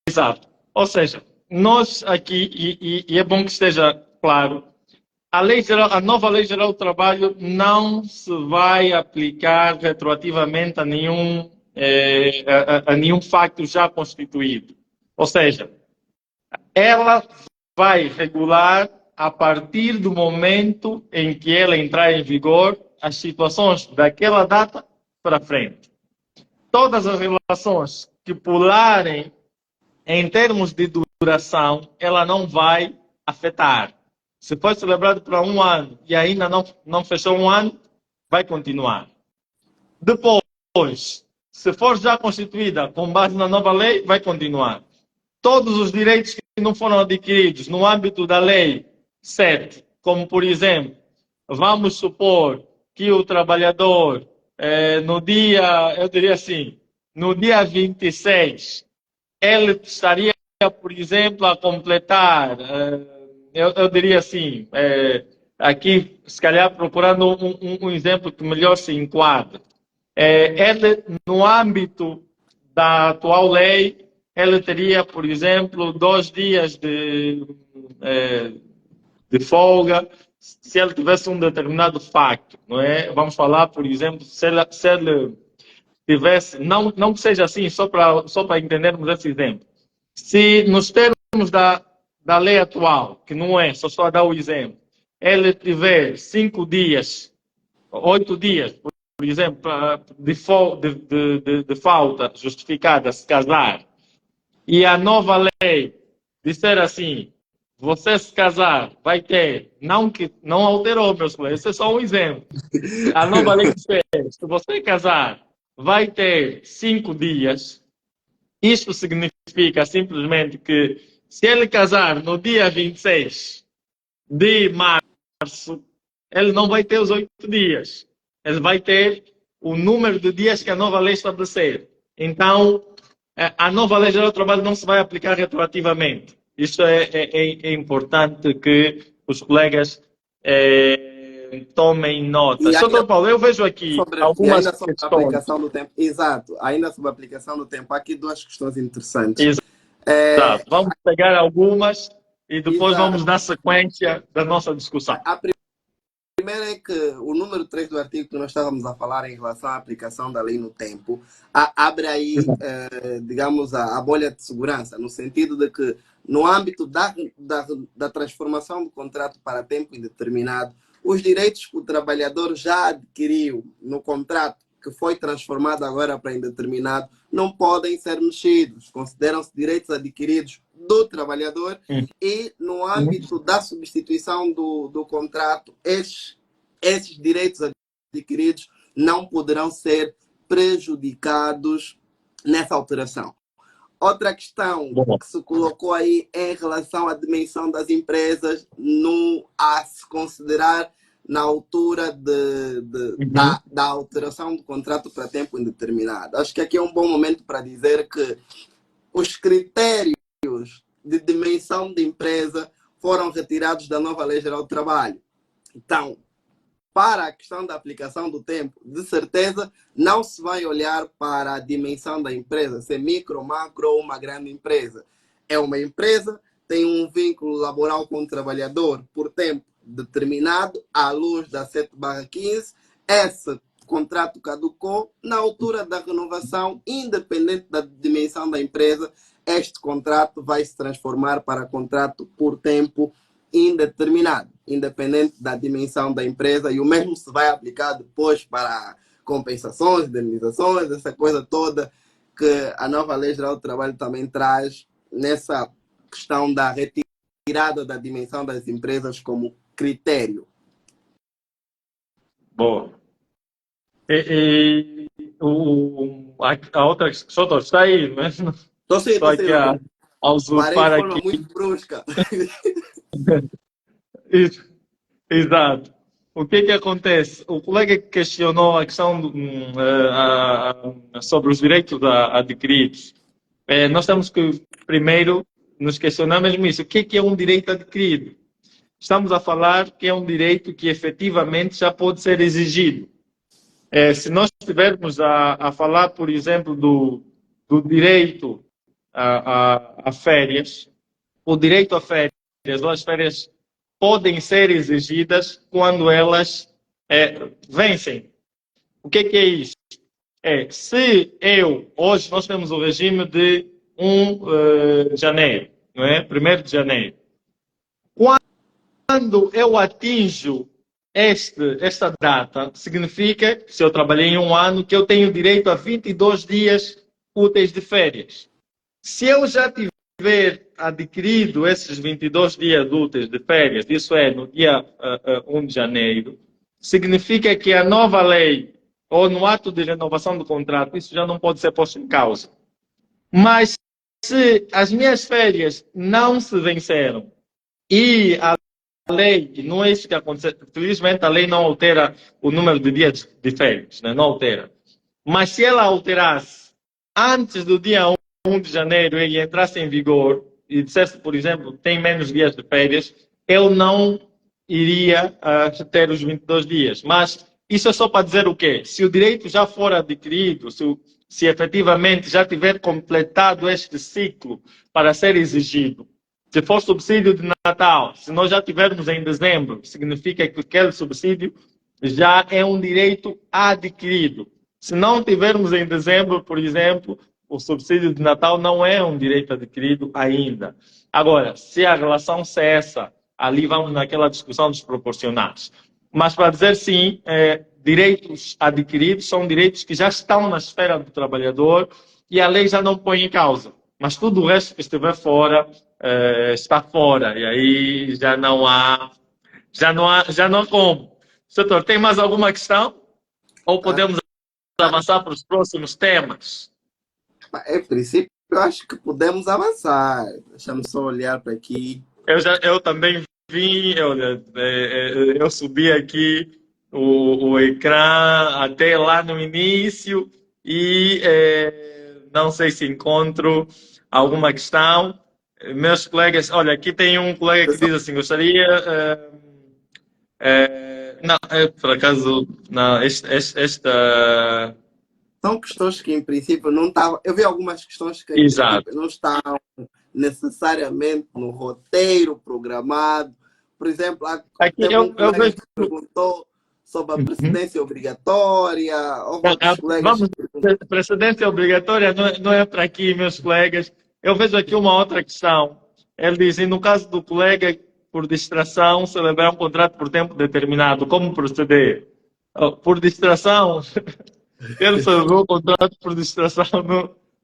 Exato. Ou seja, nós aqui, e é bom que esteja claro, a nova Lei Geral do Trabalho não se vai aplicar retroativamente a nenhum facto já constituído. Ou seja, ela vai regular a partir do momento em que ela entrar em vigor, as situações daquela data para frente. Todas as relações que pularem em termos de duração, ela não vai afetar. Se foi celebrado para 1 ano e ainda não fechou 1 ano, vai continuar. Depois, se for já constituída com base na nova lei, vai continuar. Todos os direitos que não foram adquiridos no âmbito da lei 7, como por exemplo, vamos supor que o trabalhador, no dia, eu diria assim, no dia 26, ele estaria, por exemplo, a completar, eu diria assim, aqui, se calhar, procurando um exemplo que melhor se enquadra. Ele, no âmbito da atual lei, ele teria, por exemplo, 2 dias de folga, se ele tivesse um determinado facto, não é? Vamos falar, por exemplo, se ele tivesse, não que seja assim, só para entendermos esse exemplo. Se nos termos da lei atual, que não é, só a dar o exemplo, ele tiver 5 dias, 8 dias, por exemplo, de falta justificada se casar, e a nova lei disser assim, você se casar vai ter, não alterou, meus colegas, esse é só um exemplo. A nova lei disser, se você casar, vai ter 5 dias. Isto significa simplesmente que se ele casar no dia 26 de março, ele não vai ter os 8 dias. Ele vai ter o número de dias que a nova lei estabelecer. Então, a nova lei geral do trabalho não se vai aplicar retroativamente. Isso é importante que os colegas tomem nota. Doutor Paulo, eu vejo aqui algumas ainda sobre questões. A aplicação do tempo. Exato, ainda sobre a aplicação do tempo. Há aqui 2 questões interessantes. Exato. Vamos pegar algumas e depois Exato. vamos dar sequência da nossa discussão. A primeira é que o número 3 do artigo que nós estávamos a falar em relação à aplicação da lei no tempo, abre aí, digamos, a bolha de segurança, no sentido de que, no âmbito da transformação do contrato para tempo indeterminado, os direitos que o trabalhador já adquiriu no contrato, que foi transformado agora para indeterminado, não podem ser mexidos. Consideram-se direitos adquiridos do trabalhador e, no âmbito da substituição do contrato, esses direitos adquiridos não poderão ser prejudicados nessa alteração. Outra questão que se colocou aí é em relação à dimensão das empresas a se considerar na altura da alteração do contrato para tempo indeterminado. Acho que aqui é um bom momento para dizer que os critérios de dimensão de empresa foram retirados da nova Lei Geral do Trabalho. Então, para a questão da aplicação do tempo, de certeza não se vai olhar para a dimensão da empresa, se é micro, macro ou uma grande empresa. É uma empresa, tem um vínculo laboral com o trabalhador por tempo determinado, à luz da 7/15, esse contrato caducou, na altura da renovação, independente da dimensão da empresa, este contrato vai se transformar para contrato por tempo indeterminado, independente da dimensão da empresa, e o mesmo se vai aplicar depois para compensações, indenizações, essa coisa toda que a nova Lei Geral do Trabalho também traz nessa questão da retirada da dimensão das empresas como critério. Boa. A outra questão está aí, mas não estou aqui a usurpar de forma aqui. muito brusca. Exato. O que acontece? O colega questionou a questão sobre os direitos adquiridos. Nós temos que, primeiro, nos questionar mesmo isso. O que é um direito adquirido? Estamos a falar que é um direito que efetivamente já pode ser exigido. Se nós estivermos a falar, por exemplo, do direito a férias, o direito a férias, ou as férias podem ser exigidas quando elas vencem. O que é isso? Se hoje nós temos o regime de 1 de janeiro, não é? 1º de janeiro. quando eu atinjo esta data, significa, se eu trabalhei em um ano, que eu tenho direito a 22 dias úteis de férias. Se eu já tiver adquirido esses 22 dias úteis de férias, isso é, no dia 1 de janeiro, significa que a nova lei, ou no ato de renovação do contrato, isso já não pode ser posto em causa. Mas se as minhas férias não se venceram e a lei, não é isso que acontece, felizmente a lei não altera o número de dias de férias, né? Não altera. Mas se ela alterasse antes do dia 1 de janeiro e entrasse em vigor e dissesse, por exemplo, tem menos dias de férias, eu não iria ter os 22 dias. Mas isso é só para dizer o quê? Se o direito já for adquirido, se efetivamente já tiver completado este ciclo para ser exigido, se for subsídio de Natal, se nós já tivermos em dezembro, significa que aquele subsídio já é um direito adquirido. Se não tivermos em dezembro, por exemplo, o subsídio de Natal não é um direito adquirido ainda. Agora, se a relação cessa, ali vamos naquela discussão dos proporcionais. Mas para dizer sim, direitos adquiridos são direitos que já estão na esfera do trabalhador e a lei já não põe em causa. Mas tudo o resto que estiver fora, está fora. E aí já não há como. Setor, tem mais alguma questão? Ou podemos avançar para os próximos temas? Em princípio, eu acho que podemos avançar. Deixa-me só olhar para aqui. Eu também vi, eu subi aqui o ecrã até lá no início e não sei se encontro alguma questão. Meus colegas, olha, aqui tem um colega que diz assim, gostaria... não, por acaso, não, esta... São questões que, em princípio, não estavam... Eu vi algumas questões que, em Exato. princípio, não estavam necessariamente no roteiro programado. Por exemplo, Aqui teve um eu colega vejo... que perguntou sobre a precedência obrigatória. Houve outros colegas Vamos, que perguntaram. precedência obrigatória não é para aqui, meus colegas. Eu vejo aqui uma outra questão. Ele diz, e no caso do colega, por distração, celebrar um contrato por tempo determinado, como proceder? Por distração, ele celebrou o contrato por distração,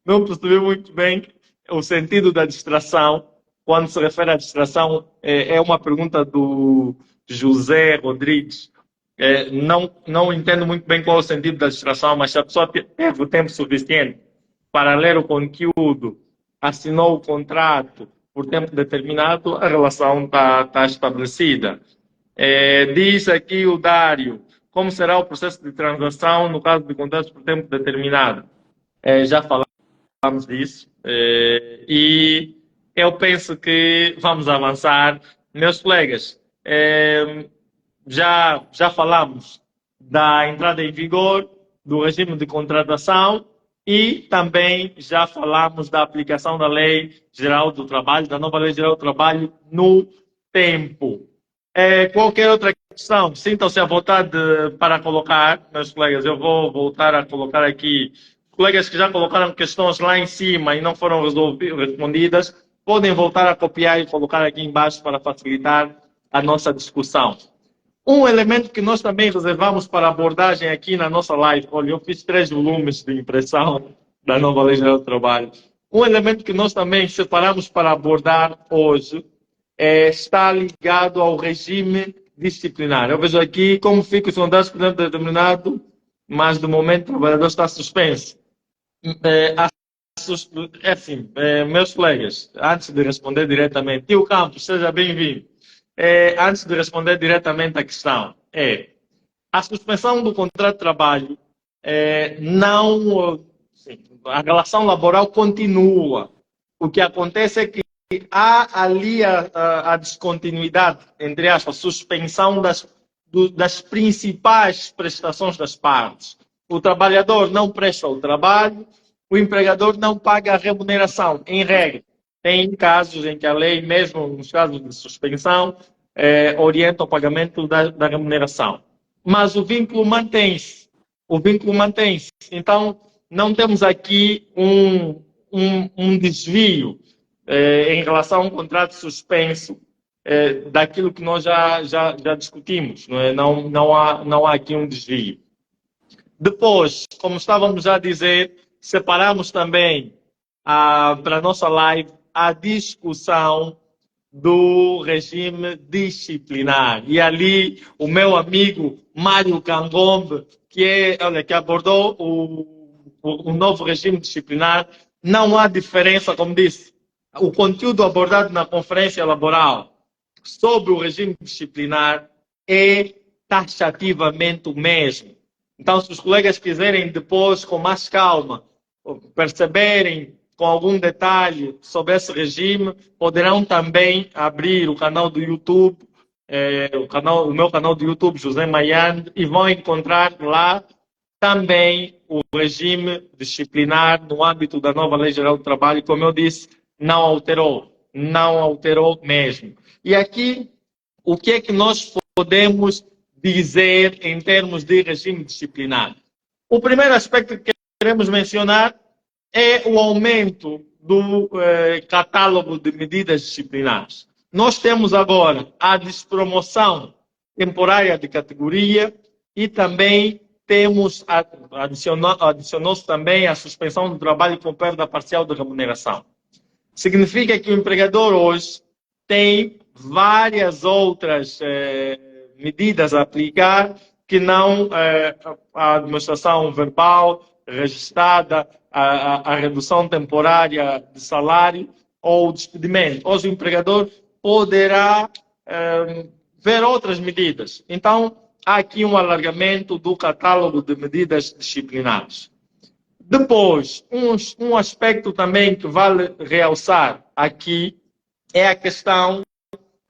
não percebeu muito bem o sentido da distração. Quando se refere à distração, é uma pergunta do José Rodrigues. Não entendo muito bem qual é o sentido da distração, mas se a pessoa teve o tempo suficiente para ler o conteúdo, assinou o contrato por tempo determinado, a relação está estabelecida. Diz aqui o Dário, como será o processo de transação no caso de contratos por tempo determinado? Já falamos disso. E eu penso que vamos avançar. Meus colegas, já falamos da entrada em vigor do regime de contratação e também já falamos da aplicação da Lei Geral do Trabalho, da nova Lei Geral do Trabalho no tempo. Qualquer outra questão, sintam-se à vontade para colocar, meus colegas. Eu vou voltar a colocar aqui. Colegas que já colocaram questões lá em cima e não foram respondidas, podem voltar a copiar e colocar aqui embaixo para facilitar a nossa discussão. Um elemento que nós também reservamos para abordagem aqui na nossa live, olha, eu fiz 3 volumes de impressão da nova Lei Geral do Trabalho. Um elemento que nós também separamos para abordar hoje está ligado ao regime disciplinar. Eu vejo aqui como fica os contratos por tempo determinado, mas do momento o trabalhador está suspenso. Assim, meus colegas, antes de responder diretamente, Tio Campos, seja bem-vindo. Antes de responder diretamente à questão, a suspensão do contrato de trabalho a relação laboral continua. O que acontece é que há ali a descontinuidade, entre aspas, suspensão das principais prestações das partes. O trabalhador não presta o trabalho, o empregador não paga a remuneração, em regra. Tem casos em que a lei, mesmo nos casos de suspensão, orienta o pagamento da remuneração. Mas o vínculo mantém-se. Então, não temos aqui um desvio em relação a um contrato suspenso daquilo que nós já discutimos. Não é? Não há aqui um desvio. Depois, como estávamos a dizer, separamos também para a nossa live a discussão do regime disciplinar. E ali o meu amigo Mário Cangombe, que abordou o novo regime disciplinar, não há diferença, como disse, o conteúdo abordado na conferência laboral sobre o regime disciplinar é taxativamente o mesmo. Então, se os colegas quiserem depois, com mais calma, perceberem com algum detalhe sobre esse regime, poderão também abrir o canal do YouTube, o meu canal do YouTube, José Maian, e vão encontrar lá também o regime disciplinar no âmbito da nova Lei Geral do Trabalho. Como eu disse, não alterou mesmo. E aqui, o que é que nós podemos dizer em termos de regime disciplinar? O primeiro aspecto que queremos mencionar é o aumento do catálogo de medidas disciplinares. Nós temos agora a despromoção temporária de categoria e também adicionou-se também a suspensão do trabalho com perda parcial de remuneração. Significa que o empregador hoje tem várias outras medidas a aplicar que não a demonstração verbal, registrada, a redução temporária de salário ou despedimento. Hoje o empregador poderá ver outras medidas. Então, há aqui um alargamento do catálogo de medidas disciplinares. Depois, um aspecto também que vale realçar aqui é a questão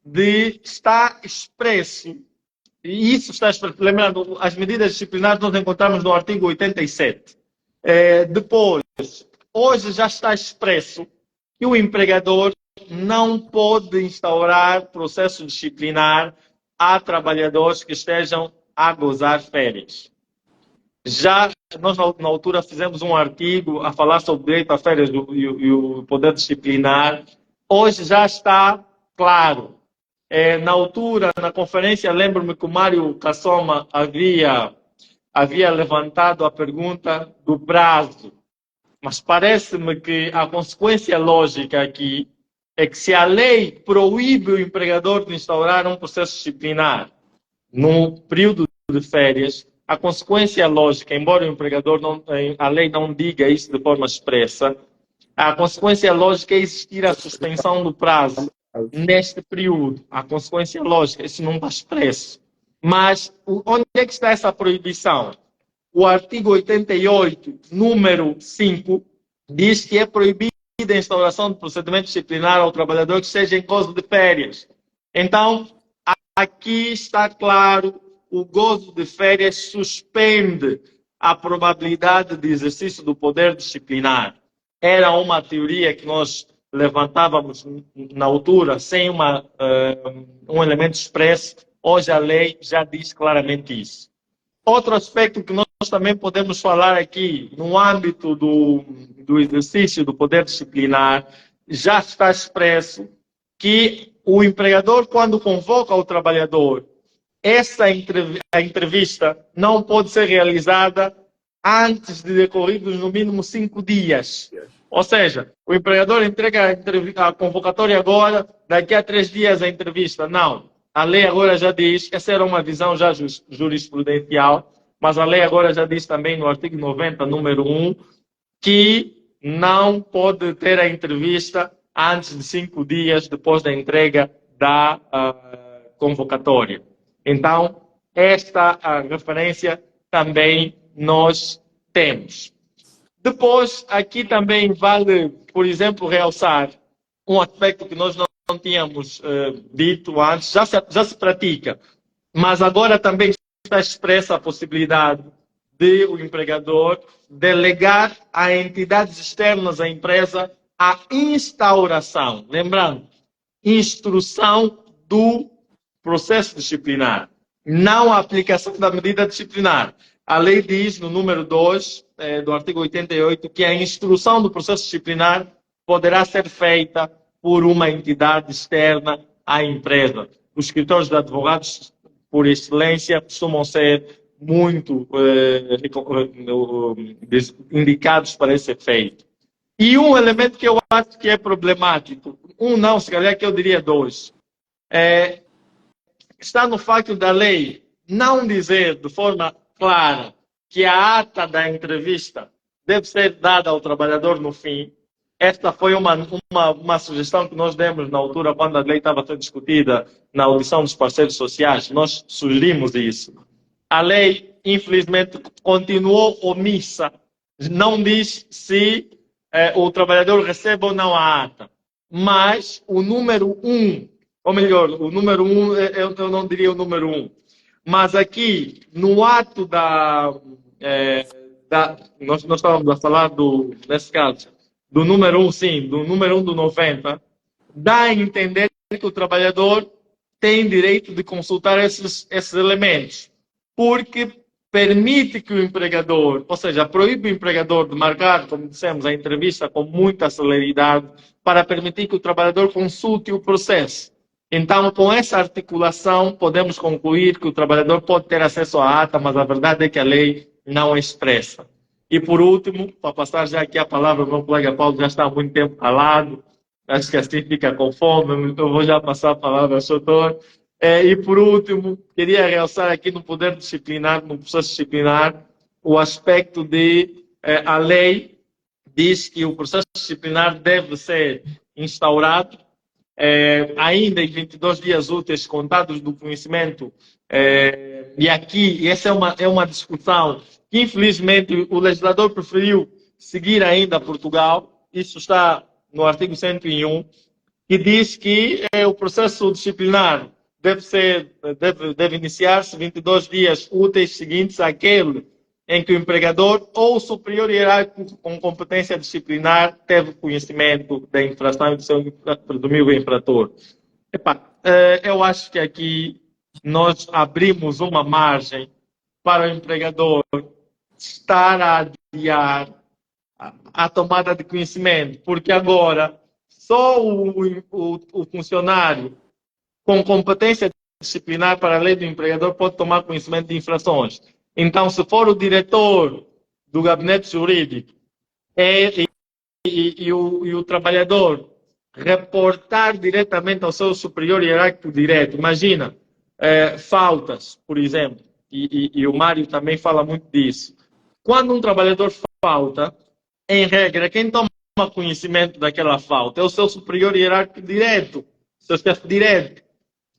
de estar expresso. E isso está expresso. Lembrando, as medidas disciplinares nós encontramos no artigo 87. Depois, hoje já está expresso que o empregador não pode instaurar processo disciplinar a trabalhadores que estejam a gozar férias. Já nós, na altura, fizemos um artigo a falar sobre o direito a férias e o poder disciplinar. Hoje já está claro. Na altura, na conferência, lembro-me que o Mário Kassoma havia levantado a pergunta do prazo. Mas parece-me que a consequência lógica aqui é que se a lei proíbe o empregador de instaurar um processo disciplinar no período de férias, a consequência lógica, embora o empregador a lei não diga isso de forma expressa, a consequência lógica é existir a suspensão do prazo neste período. A consequência lógica, isso não está expresso. Mas onde é que está essa proibição? O artigo 88, número 5, diz que é proibida a instauração de procedimento disciplinar ao trabalhador que seja em gozo de férias. Então, aqui está claro, o gozo de férias suspende a probabilidade de exercício do poder disciplinar. Era uma teoria que nós levantávamos na altura sem um elemento expresso. Hoje a lei já diz claramente isso. Outro aspecto que nós também podemos falar aqui, no âmbito do exercício do poder disciplinar, já está expresso que o empregador, quando convoca o trabalhador, a entrevista não pode ser realizada antes de decorridos no mínimo 5 dias. Ou seja, o empregador entrega a convocatória agora, daqui a 3 dias a entrevista. Não. A lei agora já diz, essa era uma visão já jurisprudencial, mas a lei agora já diz também no artigo 90, número 1, que não pode ter a entrevista antes de 5 dias depois da entrega da convocatória. Então, esta referência também nós temos. Depois, aqui também vale, por exemplo, realçar um aspecto que nós não tínhamos dito antes, já se pratica, mas agora também está expressa a possibilidade de o empregador delegar a entidades externas à empresa a instauração, lembrando, instrução do processo disciplinar, não a aplicação da medida disciplinar. A lei diz, no número 2 do artigo 88, que a instrução do processo disciplinar poderá ser feita por uma entidade externa à empresa. Os escritórios de advogados, por excelência, costumam ser muito indicados para esse efeito. E um elemento que eu acho que é problemático, não, se calhar que eu diria dois, está no facto da lei não dizer de forma clara que a ata da entrevista deve ser dada ao trabalhador no fim. Esta foi uma sugestão que nós demos na altura, quando a lei estava a ser discutida na audição dos parceiros sociais. Nós sugerimos isso. A lei, infelizmente, continuou omissa. Não diz se o trabalhador recebe ou não a ata. Mas o número 1, ou melhor, o número 1, eu não diria o número 1. Mas aqui, no ato nós estávamos a falar nesse caso, do número 1, sim, do número 1 do 90, dá a entender que o trabalhador tem direito de consultar esses elementos, porque permite que o empregador, ou seja, proíbe o empregador de marcar, como dissemos, a entrevista com muita celeridade, para permitir que o trabalhador consulte o processo. Então, com essa articulação, podemos concluir que o trabalhador pode ter acesso à ata, mas a verdade é que a lei não expressa. E, por último, para passar já aqui a palavra, o meu colega Paulo já está há muito tempo calado, acho que assim fica com fome, então vou já passar a palavra ao doutor. E, por último, queria realçar aqui no poder disciplinar, no processo disciplinar, o aspecto de a lei diz que o processo disciplinar deve ser instaurado ainda em 22 dias úteis contados do conhecimento. E aqui, essa é uma discussão que, infelizmente, o legislador preferiu seguir ainda Portugal. Isso está no artigo 101, que diz que o processo disciplinar deve iniciar-se 22 dias úteis seguintes àquele em que o empregador ou o superior hierárquico com competência disciplinar teve conhecimento da infração e do seu presumível infrator. Eu acho que aqui nós abrimos uma margem para o empregador estar a adiar a tomada de conhecimento, porque agora só o funcionário com competência disciplinar para a lei do empregador pode tomar conhecimento de infrações. Então, se for o diretor do gabinete jurídico e o trabalhador reportar diretamente ao seu superior hierárquico direto, imagina, faltas, por exemplo, e o Mário também fala muito disso. Quando um trabalhador falta, em regra, quem toma conhecimento daquela falta é o seu superior hierárquico direto, seu chefe direto.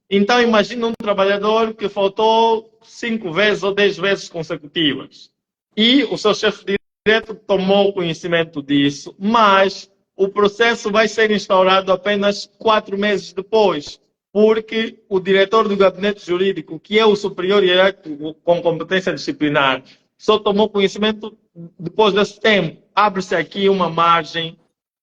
Então, imagina um trabalhador que faltou 5 vezes ou 10 vezes consecutivas. E o seu chefe direto tomou conhecimento disso, mas o processo vai ser instaurado apenas 4 meses depois, porque o diretor do gabinete jurídico, que é o superior hierárquico com competência disciplinar, só tomou conhecimento depois desse tempo. Abre-se aqui uma margem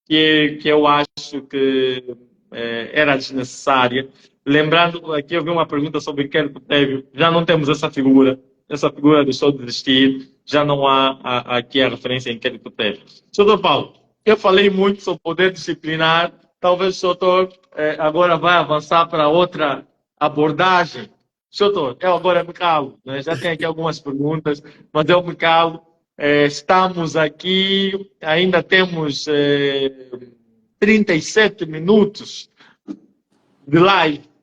que eu acho que era desnecessária. Lembrando, aqui eu vi uma pergunta sobre inquérito prévio, já não temos essa figura deixou de existir, já não há aqui a referência a inquérito prévio. Doutor Paulo, eu falei muito sobre poder disciplinar, talvez o doutor agora vai avançar para outra abordagem. Doutor, eu agora me calo, né? Já tenho aqui algumas perguntas, mas eu me calo. Estamos aqui, ainda temos 37 minutos de live.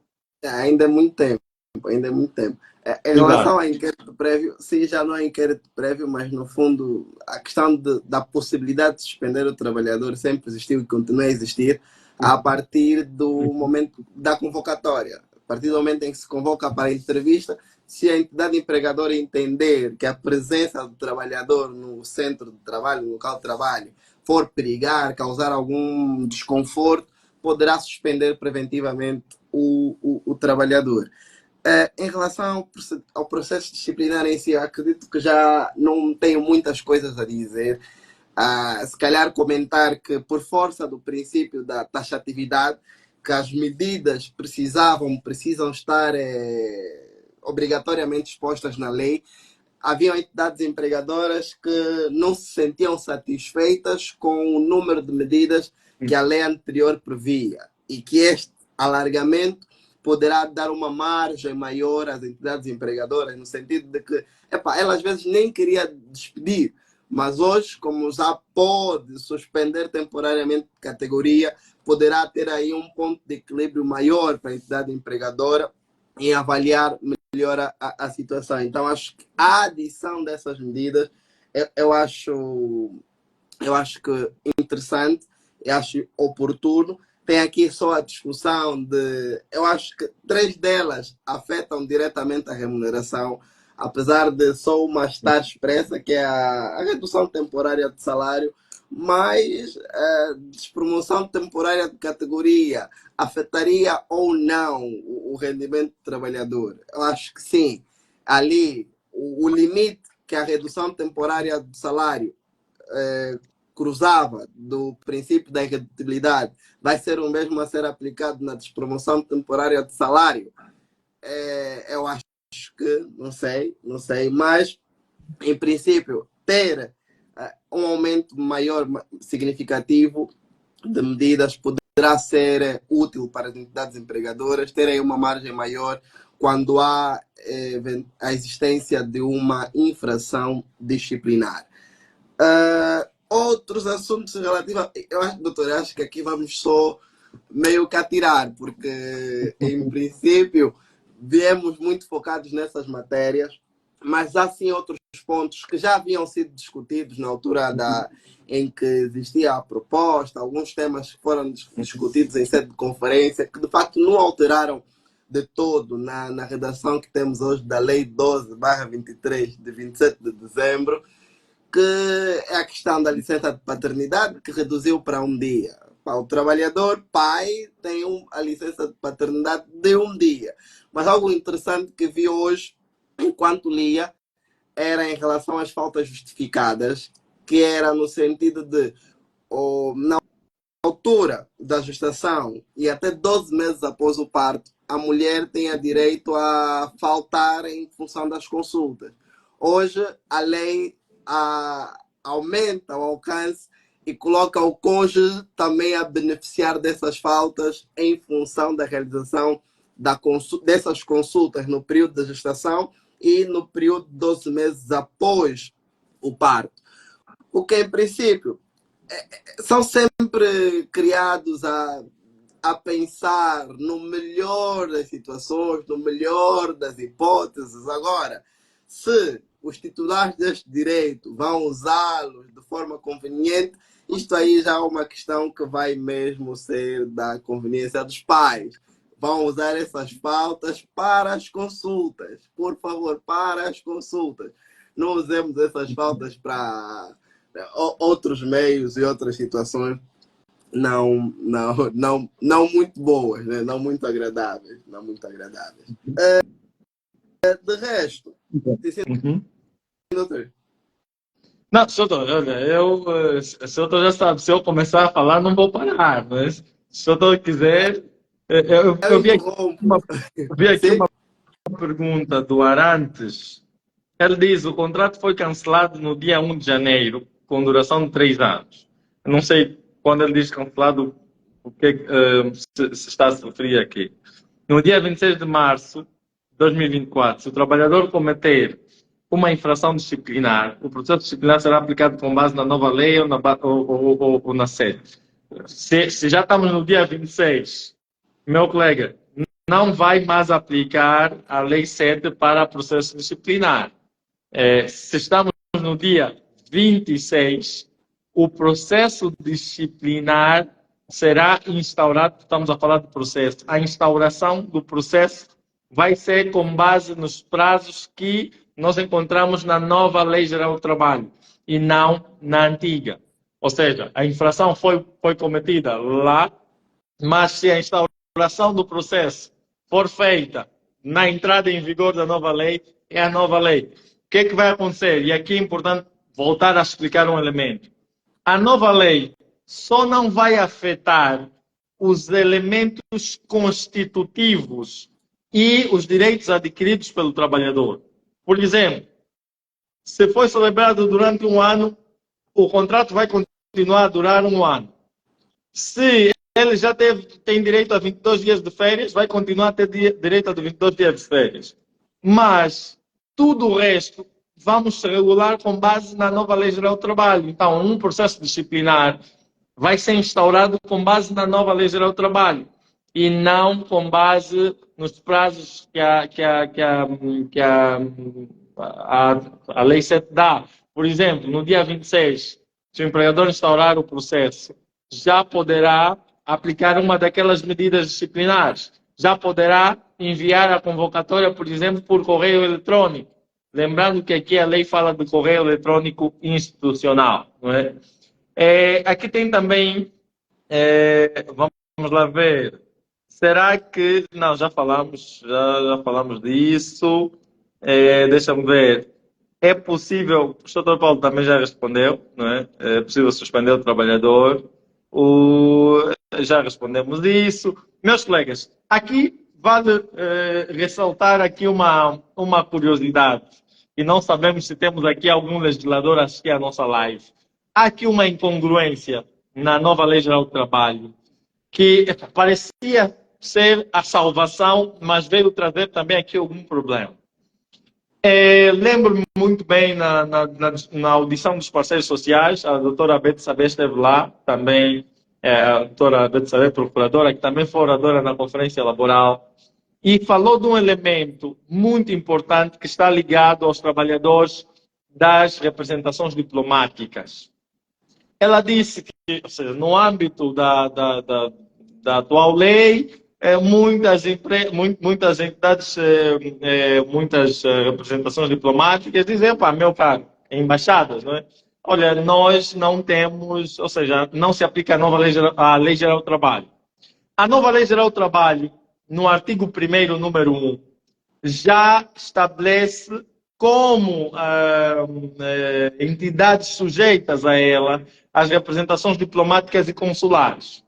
Ainda é muito tempo, ainda é muito tempo. Em relação ao inquérito prévio, sim, já não é inquérito prévio, mas no fundo a questão da possibilidade de suspender o trabalhador sempre existiu e continua a existir a partir do momento da convocatória. A partir do momento em que se convoca para a entrevista, se a entidade empregadora entender que a presença do trabalhador no centro de trabalho, no local de trabalho, for perigar, causar algum desconforto, poderá suspender preventivamente o trabalhador. Em relação ao processo disciplinar em si, eu acredito que já não tenho muitas coisas a dizer. Se calhar comentar que, por força do princípio da taxatividade, que as medidas precisam estar obrigatoriamente expostas na lei. Haviam entidades empregadoras que não se sentiam satisfeitas com o número de medidas que a lei anterior previa e que este alargamento poderá dar uma margem maior às entidades empregadoras, no sentido de que, ela às vezes nem queria despedir, mas hoje, como já pode suspender temporariamente categoria, poderá ter aí um ponto de equilíbrio maior para a entidade empregadora em avaliar melhor a situação. Então, acho que a adição dessas medidas, eu acho que interessante, eu acho oportuno. Tem aqui só a discussão de... Eu acho que 3 delas afetam diretamente a remuneração, apesar de só uma estar expressa, que é a redução temporária de salário, mas a despromoção temporária de categoria afetaria ou não o rendimento do trabalhador? Eu acho que sim. Ali, o limite que a redução temporária do salário cruzava do princípio da irredutibilidade vai ser o mesmo a ser aplicado na despromoção temporária de salário? Eu acho que, não sei, mas em princípio ter um aumento maior, significativo de medidas poderá ser útil para as entidades empregadoras terem uma margem maior quando há a existência de uma infração disciplinar. Outros assuntos relativos... Doutor, acho que aqui vamos só meio que atirar, porque, em princípio, viemos muito focados nessas matérias, mas há sim outros pontos que já haviam sido discutidos na altura em que existia a proposta, alguns temas que foram discutidos em sede de conferência, que de facto não alteraram de todo na redação que temos hoje da Lei 12/23, de 27 de dezembro, que é a questão da licença de paternidade, que reduziu para um dia. O trabalhador, pai, tem a licença de paternidade de um dia. Mas algo interessante que vi hoje, enquanto lia, era em relação às faltas justificadas, que era no sentido de, na altura da gestação e até 12 meses após o parto, a mulher tenha direito a faltar em função das consultas. Hoje, a lei aumenta o alcance e coloca o cônjuge também a beneficiar dessas faltas em função da realização dessas consultas no período da gestação e no período de 12 meses após o parto. O que, em princípio, são sempre criados a pensar no melhor das situações, no melhor das hipóteses. Agora, se os titulares deste direito vão usá-los de forma conveniente, isto aí já é uma questão que vai mesmo ser da conveniência dos pais. Vão usar essas faltas para as consultas. Por favor, para as consultas. Não usemos essas faltas para outros meios e outras situações não muito boas, né? Não muito agradáveis. De resto, doutor. Não, doutor, olha, o senhor já sabe, se eu começar a falar, não vou parar, mas se o doutor quiser, eu vi aqui uma pergunta do Arantes. Ele diz, o contrato foi cancelado no dia 1 de janeiro, com duração de 3 anos. Eu não sei, quando ele diz cancelado, o que se está a se referir aqui. No dia 26 de março de 2024, se o trabalhador cometer uma infração disciplinar, o processo disciplinar será aplicado com base na nova lei ou na sede. Se já estamos no dia 26, meu colega, não vai mais aplicar a lei 7 para processo disciplinar. Se estamos no dia 26, o processo disciplinar será instaurado, estamos a falar do processo, a instauração do processo vai ser com base nos prazos que nós encontramos na nova Lei Geral do Trabalho e não na antiga. Ou seja, a infração foi cometida lá, mas se a instauração do processo for feita na entrada em vigor da nova lei, é a nova lei. O que é que vai acontecer? E aqui é importante voltar a explicar um elemento. A nova lei só não vai afetar os elementos constitutivos e os direitos adquiridos pelo trabalhador. Por exemplo, se foi celebrado durante um ano, o contrato vai continuar a durar um ano. Se ele já tem direito a 22 dias de férias, vai continuar a ter direito a 22 dias de férias. Mas tudo o resto vamos regular com base na nova Lei Geral do Trabalho. Então, um processo disciplinar vai ser instaurado com base na nova Lei Geral do Trabalho e não com base nos prazos que a Lei 7 dá. Por exemplo, no dia 26, se o empregador instaurar o processo, já poderá aplicar uma daquelas medidas disciplinares. Já poderá enviar a convocatória, por exemplo, por correio eletrônico. Lembrando que aqui a lei fala de correio eletrônico institucional. Não é? Aqui tem também, vamos lá ver, será que, não, já falamos disso, deixa-me ver, é possível, o Dr. Paulo também já respondeu, não é? É possível suspender o trabalhador, já respondemos isso. Meus colegas, aqui vale ressaltar aqui uma curiosidade, e não sabemos se temos aqui algum legislador a assistir à nossa live. Há aqui uma incongruência na nova Lei Geral do Trabalho, que parecia ser a salvação, mas veio trazer também aqui algum problema. Lembro-me muito bem na audição dos parceiros sociais, a doutora Bete Sabé esteve lá, também a doutora Bete Sabé, procuradora, que também foi oradora na conferência laboral, e falou de um elemento muito importante que está ligado aos trabalhadores das representações diplomáticas. Ela disse que, ou seja, no âmbito da atual lei, muitas entidades, muitas representações diplomáticas dizem, pá, meu caro, embaixadas, não é? Olha, nós não temos, ou seja, não se aplica a Lei Geral do Trabalho. A nova Lei Geral do Trabalho, no artigo 1º, número 1, já estabelece como entidades sujeitas a ela as representações diplomáticas e consulares.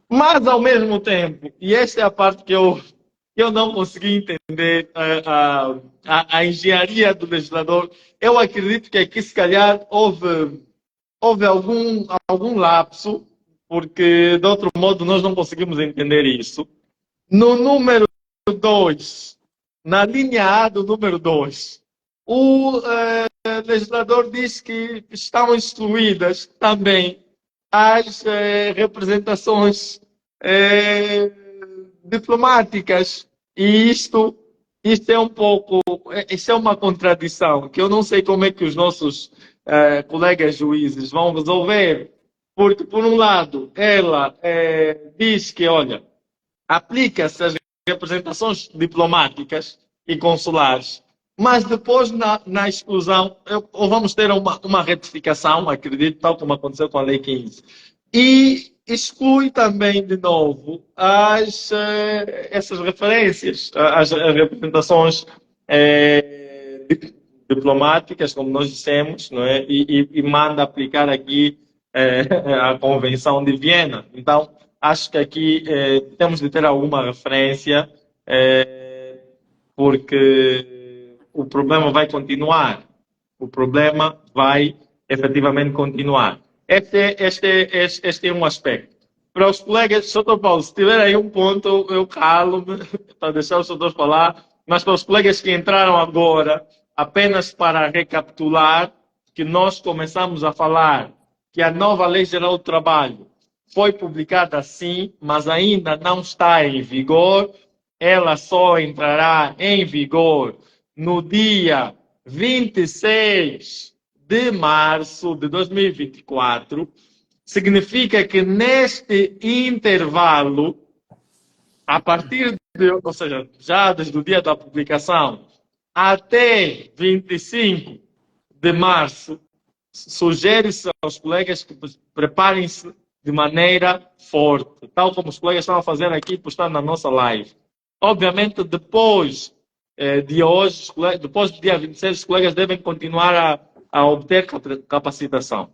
Mas, ao mesmo tempo, e esta é a parte que eu não consegui entender, a engenharia do legislador, eu acredito que aqui, se calhar, houve algum lapso, porque, de outro modo, nós não conseguimos entender isso. No número 2, na linha A do número 2, o legislador diz que estão excluídas também as representações diplomáticas. E isto é um pouco, isso é uma contradição, que eu não sei como é que os nossos colegas juízes vão resolver, porque, por um lado, ela diz que, olha, aplica-se as representações diplomáticas e consulares, mas depois, na exclusão, ou vamos ter uma retificação, acredito, tal como aconteceu com a Lei 15, e exclui também, de novo, essas referências, as representações diplomáticas, como nós dissemos, não é? E manda aplicar aqui a Convenção de Viena. Então, acho que aqui temos de ter alguma referência, porque o problema vai continuar. O problema vai efetivamente continuar. Este é um aspecto. Para os colegas, Dr. Paulo, se tiver aí um ponto, eu calo-me para deixar os outros falar, mas para os colegas que entraram agora, apenas para recapitular, que nós começamos a falar que a nova Lei Geral do Trabalho foi publicada sim, mas ainda não está em vigor. Ela só entrará em vigor no dia 26 de março de 2024. Significa que neste intervalo, a partir ou seja, já desde o dia da publicação até 25 de março, sugere-se aos colegas que preparem-se de maneira forte, tal como os colegas estão a fazer aqui, postando na nossa live. Obviamente, depois de hoje, depois do dia 26, os colegas devem continuar a obter capacitação.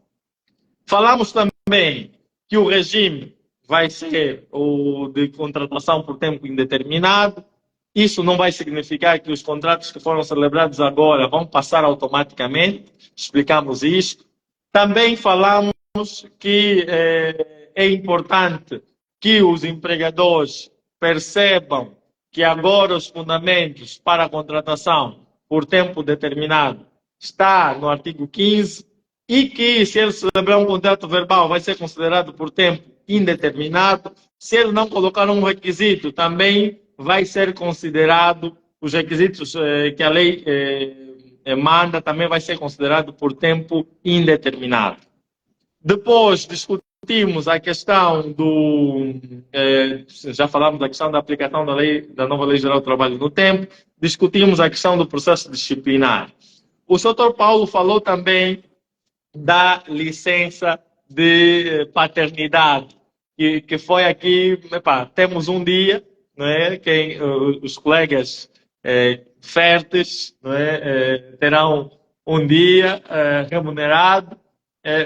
Falamos também que o regime vai ser o de contratação por tempo indeterminado. Isso não vai significar que os contratos que foram celebrados agora vão passar automaticamente. Explicamos isto. Também falamos que é importante que os empregadores percebam que agora os fundamentos para a contratação por tempo determinado está no artigo 15 e que se ele celebrar um contrato verbal vai ser considerado por tempo indeterminado. Se ele não colocar um requisito, também vai ser considerado, os requisitos que a lei manda, também vai ser considerado por tempo indeterminado. Depois discutimos a questão do... já falamos da questão da aplicação da nova Lei Geral do Trabalho no tempo, discutimos a questão do processo disciplinar. O Sr. Paulo falou também da licença de paternidade, que foi aqui, temos um dia, não é? Os colegas férteis, não é? Terão um dia remunerado,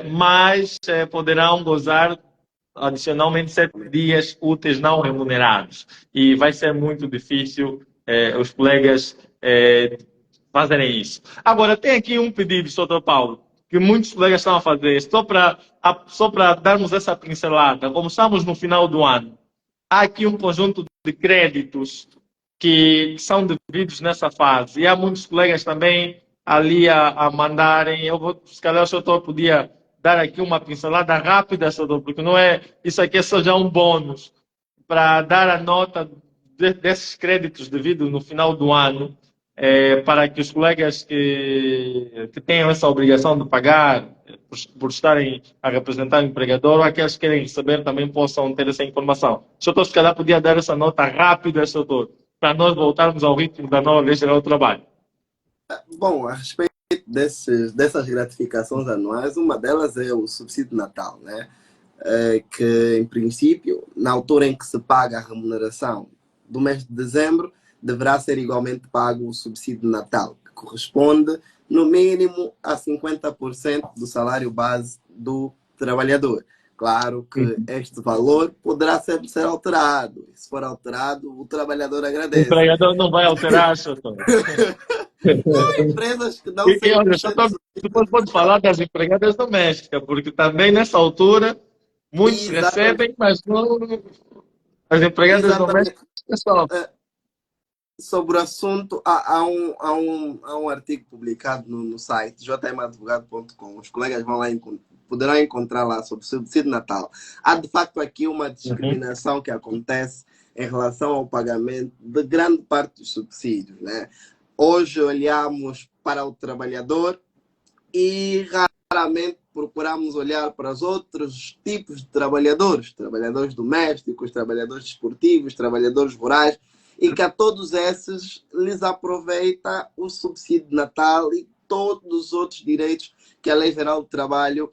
mas poderão gozar adicionalmente 7 dias úteis não remunerados. E vai ser muito difícil os colegas fazerem isso. Agora, tem aqui um pedido, Sr. Paulo, que muitos colegas estão a fazer, só para darmos essa pincelada. Como estamos no final do ano, há aqui um conjunto de créditos que são devidos nessa fase. E há muitos colegas também ali a mandarem. Se calhar o senhor podia dar aqui uma pincelada rápida, senhor, porque não é, isso aqui é só já um bônus para dar a nota desses créditos devidos no final do ano, para que os colegas que tenham essa obrigação de pagar por estarem a representar o empregador, ou aqueles que querem receber também possam ter essa informação. O senhor, se calhar, podia dar essa nota rápida, senhor, para nós voltarmos ao ritmo da nova Lei Geral do Trabalho. Bom, a respeito dessas gratificações anuais, uma delas é o subsídio de Natal, né? Que, em princípio, na altura em que se paga a remuneração do mês de dezembro, deverá ser igualmente pago o subsídio de Natal, que corresponde, no mínimo, a 50% do salário base do trabalhador. Claro que este valor poderá sempre ser alterado. E se for alterado, o trabalhador agradece. O empregador não vai alterar, senhor. Há empresas que dão 100%. Depois pode falar das empregadas domésticas, porque também nessa altura muitos recebem, mas não as empregadas domésticas só. Sobre o assunto, há um artigo publicado no site jmadvogado.com. Os colegas vão lá poderão encontrar lá sobre o subsídio de Natal. Há de facto aqui uma discriminação que acontece em relação ao pagamento de grande parte dos subsídios, né? Hoje olhamos para o trabalhador e raramente procuramos olhar para os outros tipos de trabalhadores domésticos, trabalhadores desportivos, trabalhadores rurais, e que a todos esses lhes aproveita o subsídio de Natal e todos os outros direitos que a Lei Geral do Trabalho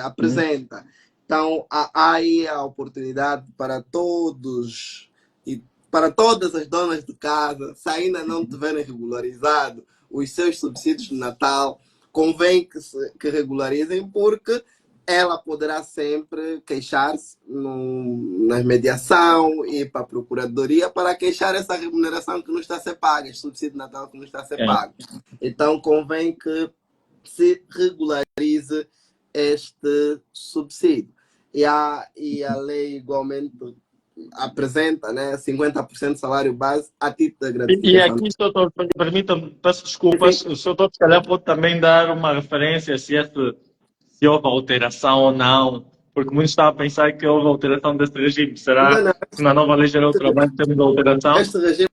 apresenta. Então, há aí a oportunidade para todos e para todas as donas de casa, se ainda não tiverem regularizado os seus subsídios de Natal, convém que regularizem, porque ela poderá sempre queixar-se na mediação e para a Procuradoria para queixar essa remuneração que não está a ser paga, esse subsídio de Natal que não está a ser pago. Então, convém que se regularize este subsídio. E a lei igualmente apresenta, né, 50% de salário base a título da gratificação. E aqui, doutor, permita-me, peço desculpas, o doutor se calhar pode também dar uma referência se houve alteração ou não, porque muitos estavam a pensar que houve alteração desse regime. Será que na nova Lei Geral do Trabalho temos alteração? Este regime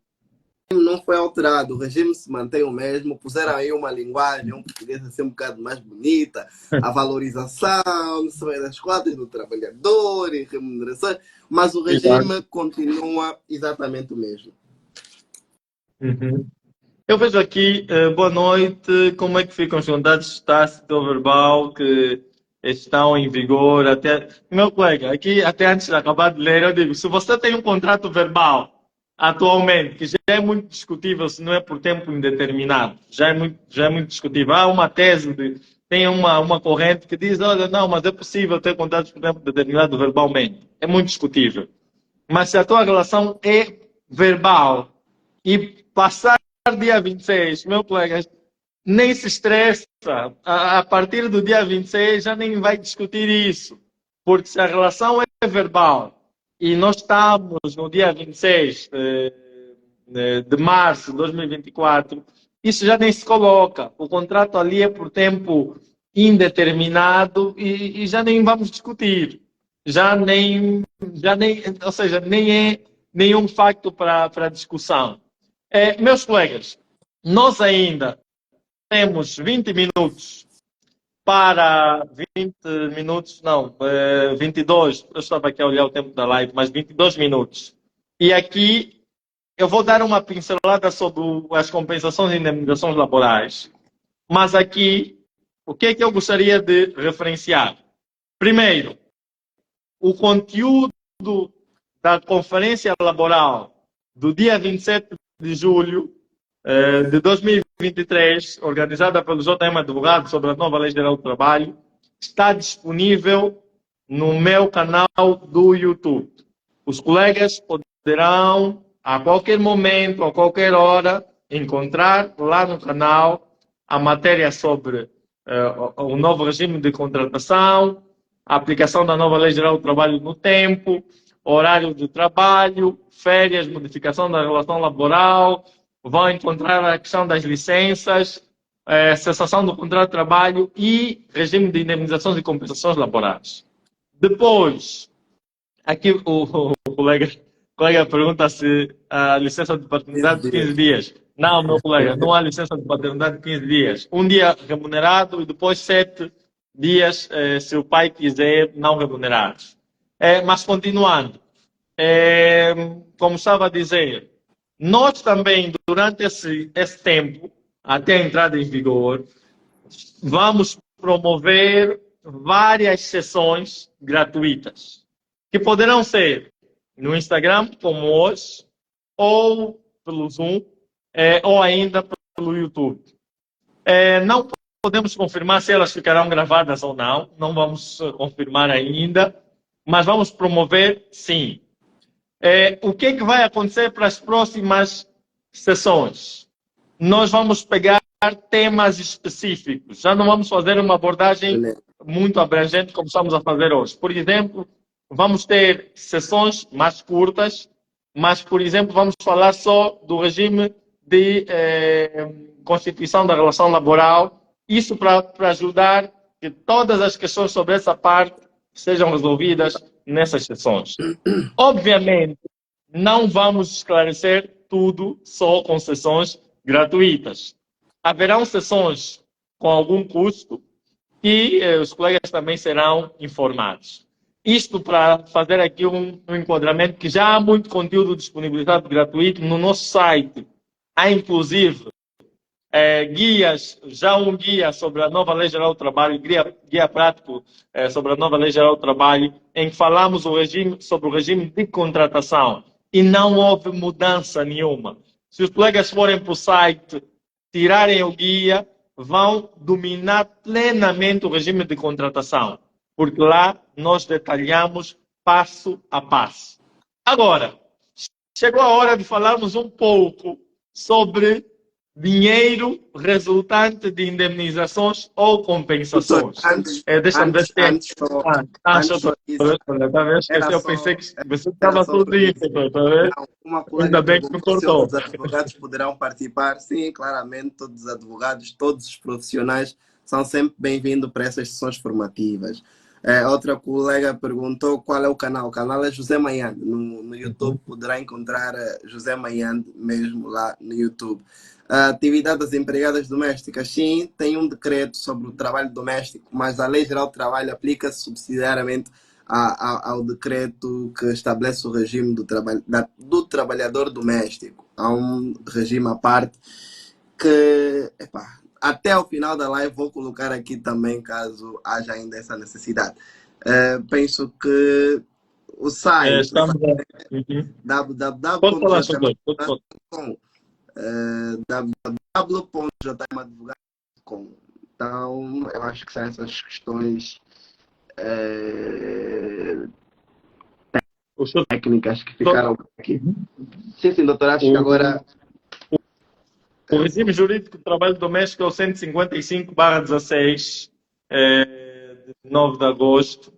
não foi alterado, o regime se mantém o mesmo, puseram aí uma linguagem, um português assim um bocado mais bonita, a valorização, das cotas do trabalhador e remunerações, mas o regime continua exatamente o mesmo. Eu vejo aqui, boa noite, como é que ficam os contratos tácito verbal que estão em vigor até... Meu colega, aqui até antes de acabar de ler, eu digo, se você tem um contrato verbal atualmente, que já é muito discutível se não é por tempo indeterminado, já é muito discutível. Há uma tese, tem uma corrente que diz, olha, não, mas é possível ter contratos por tempo determinado verbalmente. É muito discutível. Mas se a tua relação é verbal e passar dia 26, meu colega, nem se estressa. A partir do dia 26 já nem vai discutir isso. Porque se a relação é verbal e nós estamos no dia 26 de março de 2024, isso já nem se coloca. O contrato ali é por tempo indeterminado e já nem vamos discutir. Ou seja, nem é nenhum facto para discussão. Meus colegas, nós ainda temos 20 minutos para 20 minutos, não, 22, eu estava aqui a olhar o tempo da live, mas 22 minutos. E aqui eu vou dar uma pincelada sobre as compensações e indemnizações laborais. Mas aqui, o que é que eu gostaria de referenciar? Primeiro, o conteúdo da conferência laboral do dia 27 de julho de 2023, organizada pelo JM Advogado sobre a nova Lei Geral do Trabalho, está disponível no meu canal do YouTube. Os colegas poderão, a qualquer momento, a qualquer hora, encontrar lá no canal a matéria sobre o novo regime de contratação, a aplicação da nova Lei Geral do Trabalho no tempo, horário de trabalho, férias, modificação da relação laboral. Vão encontrar a questão das licenças, cessação do contrato de trabalho e regime de indemnizações e compensações laborais. Depois, aqui o colega pergunta se a licença de paternidade de 15 dias. Não, meu colega, não há licença de paternidade de 15 dias. Um dia remunerado e depois 7 dias, se o pai quiser, não remunerados. Mas continuando, como estava a dizer, nós também, durante esse tempo, até a entrada em vigor, vamos promover várias sessões gratuitas, que poderão ser no Instagram, como hoje, ou pelo Zoom, ou ainda pelo YouTube. Não podemos confirmar se elas ficarão gravadas ou não, não vamos confirmar ainda, mas vamos promover, sim. O que é que vai acontecer para as próximas sessões? Nós vamos pegar temas específicos. Já não vamos fazer uma abordagem muito abrangente como estamos a fazer hoje. Por exemplo, vamos ter sessões mais curtas, mas, por exemplo, vamos falar só do regime de constituição da relação laboral. Isso para ajudar que todas as questões sobre essa parte sejam resolvidas nessas sessões. Obviamente, não vamos esclarecer tudo só com sessões gratuitas. Haverão sessões com algum custo e os colegas também serão informados. Isto para fazer aqui um enquadramento que já há muito conteúdo disponibilizado gratuito no nosso site. Há, inclusive, guias, já um guia sobre a nova Lei Geral do Trabalho, guia prático sobre a nova Lei Geral do Trabalho, em que falamos sobre o regime de contratação e não houve mudança nenhuma. Se os colegas forem para o site, tirarem o guia, vão dominar plenamente o regime de contratação, porque lá nós detalhamos passo a passo. Agora, chegou a hora de falarmos um pouco sobre dinheiro resultante de indemnizações ou compensações. Deixa-me ver se tem. Eu pensei que você estava tudo isso. Ainda bem que me cortou. Os advogados poderão participar. Sim, claramente, todos os advogados, todos os profissionais são sempre bem-vindos para essas sessões formativas. Outra colega perguntou qual é o canal. O canal é José Mayande. No YouTube poderá encontrar José Mayande mesmo lá no YouTube. A atividade das empregadas domésticas, sim, tem um decreto sobre o trabalho doméstico, mas a Lei Geral do Trabalho aplica-se subsidiariamente ao decreto que estabelece o regime do trabalhador doméstico. Há um regime à parte que, até ao final da live vou colocar aqui também, caso haja ainda essa necessidade. Penso que o site www.jmadvogado.com www.jmadvogado.com. Então, eu acho que são essas questões técnicas que ficaram aqui. Sim, doutor, acho que agora... O regime jurídico do trabalho doméstico é o 155/16, de 9 de agosto.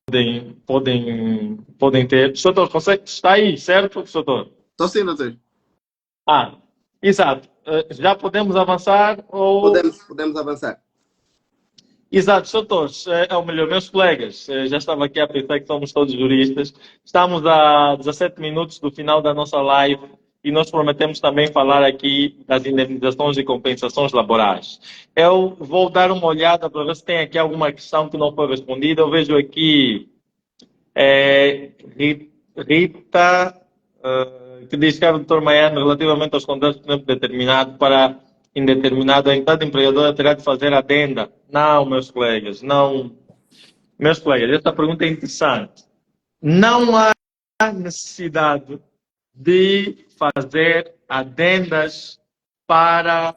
podem ter. Doutor, está aí, certo, doutor? Estou sim, doutor. Exato. Já podemos avançar ou... Podemos avançar. Exato, doutores, ou melhor, meus colegas, já estava aqui a pensar que somos todos juristas. Estamos a 17 minutos do final da nossa live e nós prometemos também falar aqui das indemnizações e compensações laborais. Eu vou dar uma olhada para ver se tem aqui alguma questão que não foi respondida. Eu vejo aqui Rita, que diz que o doutor Maiano, relativamente aos contratos de tempo determinado para indeterminado, a entidade empregadora terá de fazer adenda. Não, meus colegas, não. Meus colegas, esta pergunta é interessante. Não há necessidade de fazer adendas para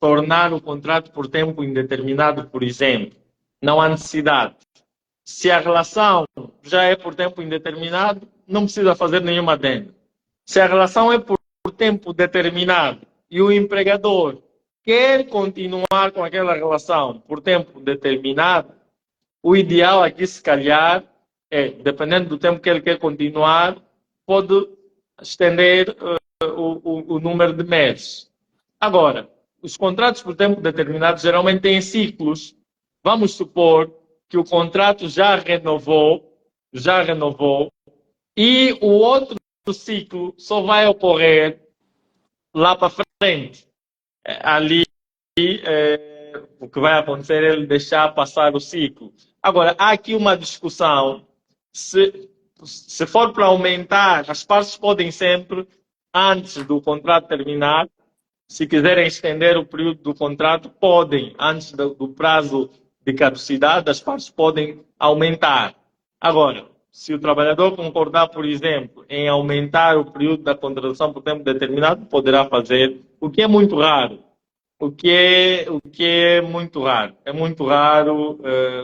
tornar o contrato por tempo indeterminado, por exemplo. Não há necessidade. Se a relação já é por tempo indeterminado, não precisa fazer nenhuma adenda. Se a relação é por tempo determinado e o empregador quer continuar com aquela relação por tempo determinado, o ideal aqui, se calhar, dependendo do tempo que ele quer continuar, pode estender o número de meses. Agora, os contratos por tempo determinado geralmente têm ciclos. Vamos supor que o contrato já renovou, e o outro ciclo só vai ocorrer lá para frente. Ali, o que vai acontecer é ele deixar passar o ciclo. Agora, há aqui uma discussão. Se for para aumentar, as partes podem sempre, antes do contrato terminar, se quiserem estender o período do contrato, podem, antes do prazo de caducidade, as partes podem aumentar. Agora, se o trabalhador concordar, por exemplo, em aumentar o período da contratação por tempo determinado, poderá fazer, o que é muito raro. O que é muito raro. É muito raro,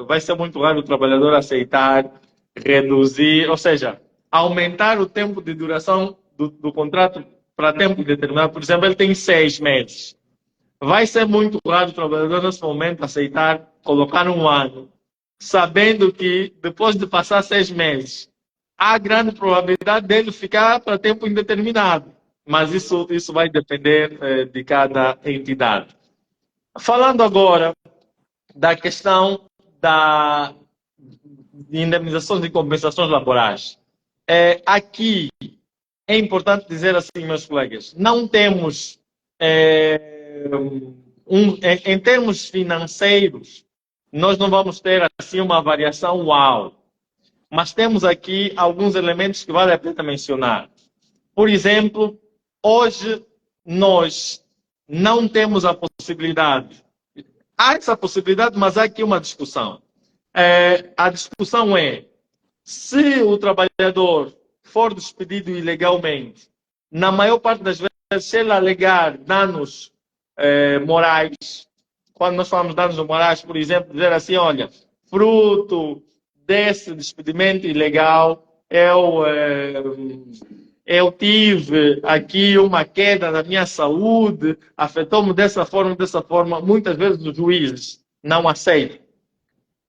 vai ser muito raro o trabalhador aceitar reduzir, ou seja, aumentar o tempo de duração do contrato para tempo determinado. Por exemplo, ele tem 6 meses. Vai ser muito raro o trabalhador, nesse momento, aceitar colocar 1 ano, sabendo que, depois de passar 6 meses, há grande probabilidade dele ficar para tempo indeterminado. Mas isso vai depender de cada entidade. Falando agora da questão de indemnizações e compensações laborais. Aqui é importante dizer assim, meus colegas, não temos, em termos financeiros, nós não vamos ter assim uma variação uau. Mas temos aqui alguns elementos que vale a pena mencionar. Por exemplo, hoje nós não temos a possibilidade. Há essa possibilidade, mas há aqui uma discussão. A discussão é, se o trabalhador for despedido ilegalmente, na maior parte das vezes, se ele alegar danos morais, quando nós falamos de danos morais, por exemplo, dizer assim, olha, fruto desse despedimento ilegal, eu tive aqui uma queda na minha saúde, afetou-me dessa forma, muitas vezes os juízes não aceitam.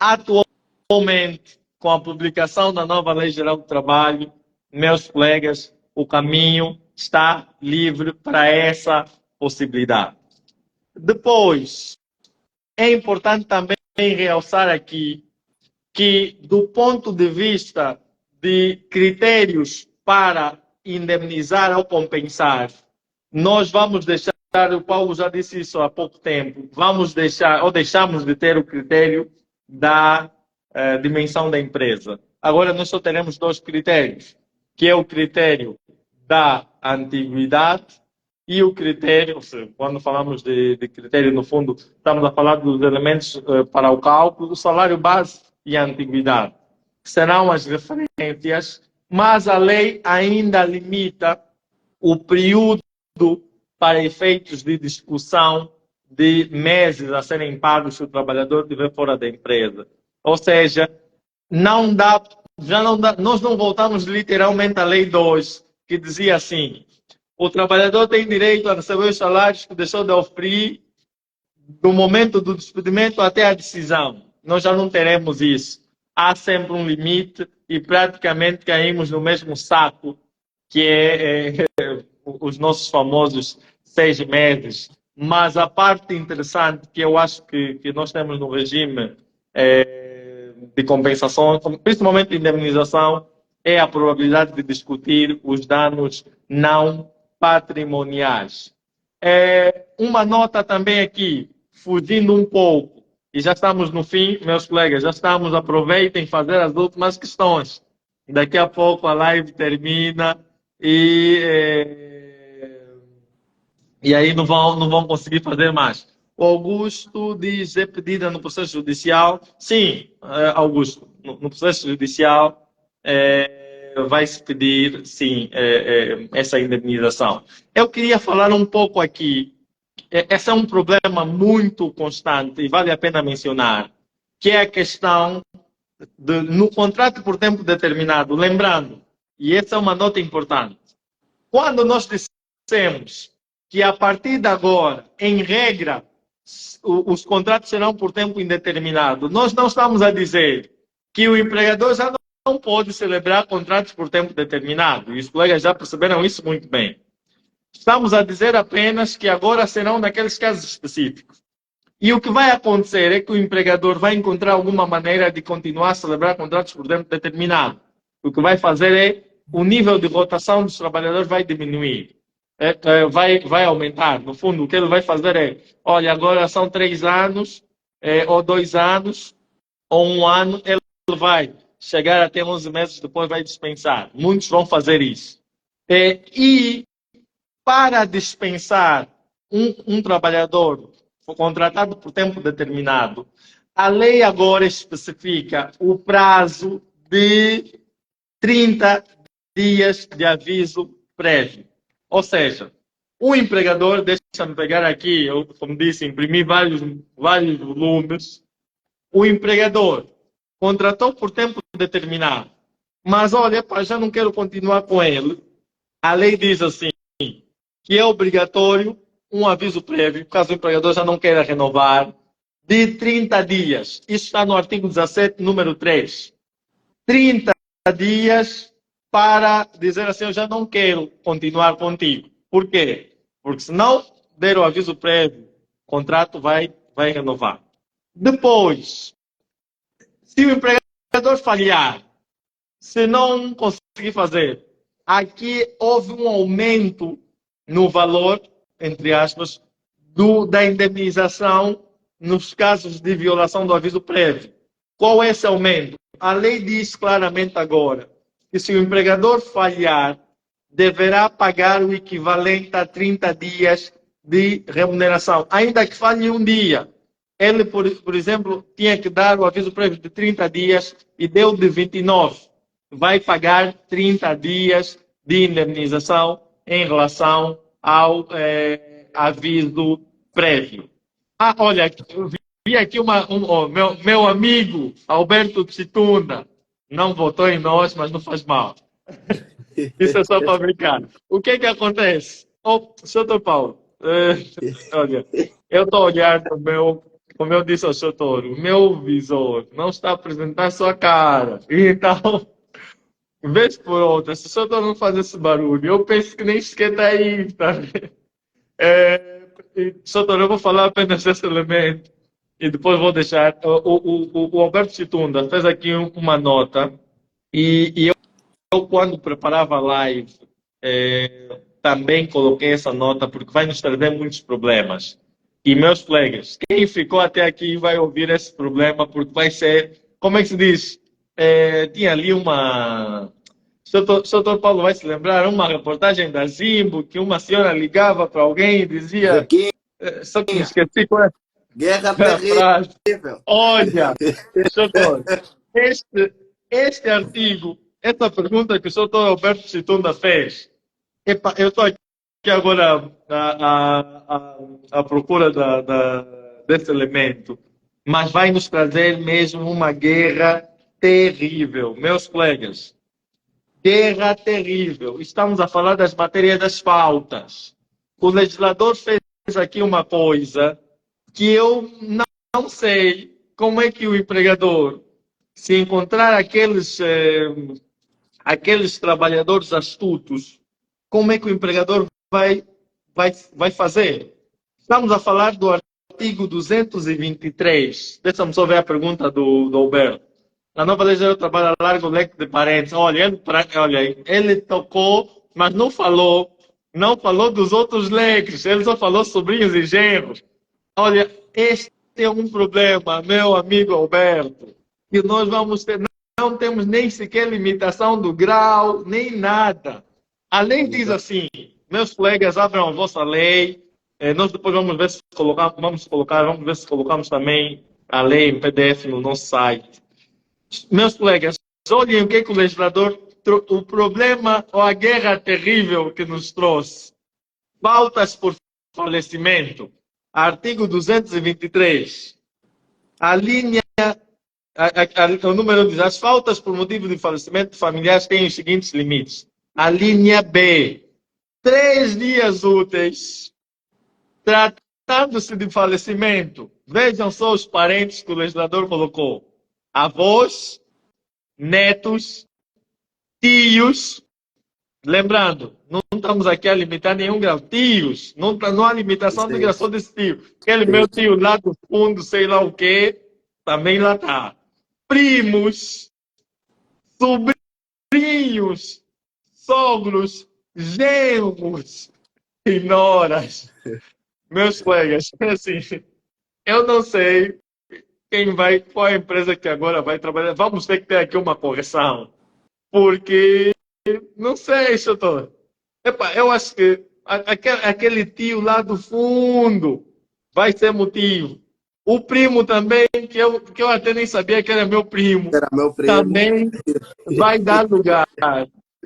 Atualmente, com a publicação da nova Lei Geral do Trabalho, meus colegas, o caminho está livre para essa possibilidade. Depois, é importante também realçar aqui que, do ponto de vista de critérios para indemnizar ou compensar, nós vamos deixar, o Paulo já disse isso há pouco tempo, vamos deixar, ou deixamos de ter o critério da dimensão da empresa. Agora nós só teremos 2 critérios, que é o critério da antiguidade e o critério, ou seja, quando falamos de critério, no fundo, estamos a falar dos elementos para o cálculo, o salário base e a antiguidade. Serão as referências, mas a lei ainda limita o período para efeitos de discussão de meses a serem pagos se o trabalhador estiver fora da empresa. Ou seja, não dá, nós não voltamos literalmente à Lei 2, que dizia assim, o trabalhador tem direito a receber os salários que deixou de oferir do momento do despedimento até a decisão. Nós já não teremos isso. há sempre um limite e praticamente caímos no mesmo saco, que é os nossos famosos 6 meses. Mas a parte interessante que eu acho que nós temos no regime de compensação, principalmente de indemnização, é a probabilidade de discutir os danos não patrimoniais. Uma nota também aqui, fugindo um pouco, e já estamos no fim, meus colegas, já estamos, aproveitem fazer as últimas questões. Daqui a pouco a live termina e aí não vão conseguir fazer mais. O Augusto diz, é pedida no processo judicial. Sim, Augusto, no processo judicial vai-se pedir, sim, essa indemnização. Eu queria falar um pouco aqui, esse é um problema muito constante e vale a pena mencionar, que é a questão no contrato por tempo determinado. Lembrando, e essa é uma nota importante, quando nós dissemos que a partir de agora, em regra, os contratos serão por tempo indeterminado, nós não estamos a dizer que o empregador já não pode celebrar contratos por tempo determinado. E os colegas já perceberam isso muito bem. Estamos a dizer apenas que agora serão naqueles casos específicos. E o que vai acontecer é que o empregador vai encontrar alguma maneira de continuar a celebrar contratos por tempo determinado. O que vai fazer é o nível de rotação dos trabalhadores vai diminuir. Vai aumentar. No fundo, o que ele vai fazer é, olha, agora são 3 anos, ou 2 anos, ou 1 ano, ele vai chegar até 11 meses, depois vai dispensar. Muitos vão fazer isso. E para dispensar um trabalhador contratado por tempo determinado, a lei agora especifica o prazo de 30 dias de aviso prévio. Ou seja, o empregador, deixa-me pegar aqui, eu, como disse, imprimi vários volumes. O empregador contratou por tempo determinado, mas olha, já não quero continuar com ele. A lei diz assim, que é obrigatório um aviso prévio, caso o empregador já não queira renovar, de 30 dias. Isso está no artigo 17, número 3. 30 dias para dizer assim, eu já não quero continuar contigo. Por quê? Porque se não der o aviso prévio, o contrato vai renovar. Depois, se o empregador falhar, se não conseguir fazer, aqui houve um aumento no valor, entre aspas, da indemnização nos casos de violação do aviso prévio. Qual é esse aumento? A lei diz claramente agora que se o empregador falhar, deverá pagar o equivalente a 30 dias de remuneração, ainda que falhe um dia. Ele, por exemplo, tinha que dar o aviso prévio de 30 dias e deu de 29. Vai pagar 30 dias de indemnização em relação ao aviso prévio. Olha, eu vi aqui meu amigo Alberto Chitunda, não votou em nós, mas não faz mal. Isso é só para brincar. O que acontece? Sr. Paulo, olha, eu estou olhando como eu disse ao Sr. o meu visor não está a apresentar a sua cara. Então, vez por outra, se o Sr. não faz esse barulho, eu penso que nem sequer está aí, tá? Sr. eu vou falar apenas desse elemento e depois vou deixar. O Alberto Chitunda fez aqui uma nota e eu, quando preparava a live, também coloquei essa nota porque vai nos trazer muitos problemas. E, meus colegas, quem ficou até aqui vai ouvir esse problema porque vai ser, como é que se diz? Tinha ali uma... O Sr. Paulo vai se lembrar, uma reportagem da Zimbo, que uma senhora ligava para alguém e dizia... Só que me esqueci qual é Guerra a frase. terrível. Olha, doutor, este artigo, essa pergunta que o doutor Alberto Chitunda fez, eu estou aqui agora à procura desse elemento, mas vai nos trazer mesmo uma guerra terrível. Meus colegas, guerra terrível. Estamos a falar das matérias das faltas. O legislador fez aqui uma coisa que eu não sei como é que o empregador, se encontrar aqueles trabalhadores astutos, como é que o empregador vai fazer? Estamos a falar do artigo 223. Deixa-me só ver a pergunta do Alberto. A nova lei geral do trabalho alarga o leque de parentes. Ele tocou, mas não falou dos outros leques. Ele só falou sobrinhos e genros. Olha, este é um problema, meu amigo Alberto, que nós vamos ter. Não temos nem sequer limitação do grau, nem nada. A lei diz assim, meus colegas, abram a vossa lei. Nós depois vamos ver se vamos ver se colocamos também a lei em PDF no nosso site. Meus colegas, olhem o que o legislador, o problema ou a guerra terrível que nos trouxe. Faltas por falecimento. Artigo 223. A linha, o número diz, as faltas por motivo de falecimento de familiares têm os seguintes limites. A linha B, 3 dias úteis. Tratando-se de falecimento, vejam só os parentes que o legislador colocou. Avós, netos, tios. Lembrando, não estamos aqui a limitar nenhum grau. Tios, não há limitação de grau, só desse tio. Aquele meu tio lá do fundo, sei lá o quê, também lá está. Primos, sobrinhos, sogros, genros e noras. Meus colegas, assim, eu não sei qual é a empresa que agora vai trabalhar. Vamos ter que ter aqui uma correção. Porque, não sei, doutor. Eu acho que aquele tio lá do fundo vai ser motivo. O primo também, que eu até nem sabia que era meu primo, Era meu primo. também vai dar lugar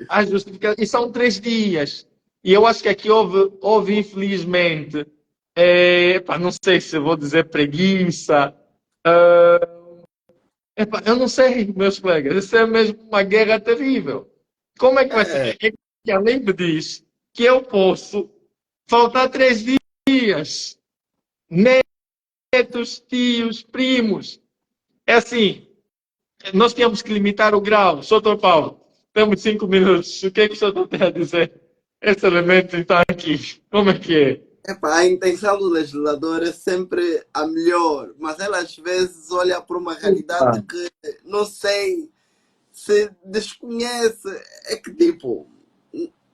à justificação. E são 3 dias. E eu acho que aqui houve infelizmente, não sei se vou dizer preguiça. Eu não sei, meus colegas. Isso é mesmo uma guerra terrível. Como é que vai ser? É que a lei me diz que eu posso faltar 3 dias. Netos, tios, primos. É assim, nós temos que limitar o grau. Doutor Paulo, temos 5 minutos. O que é que o senhor tem a dizer? Esse elemento está aqui. Como é que é? A intenção do legislador é sempre a melhor, mas ela às vezes olha para uma realidade que não sei se desconhece. É que, tipo,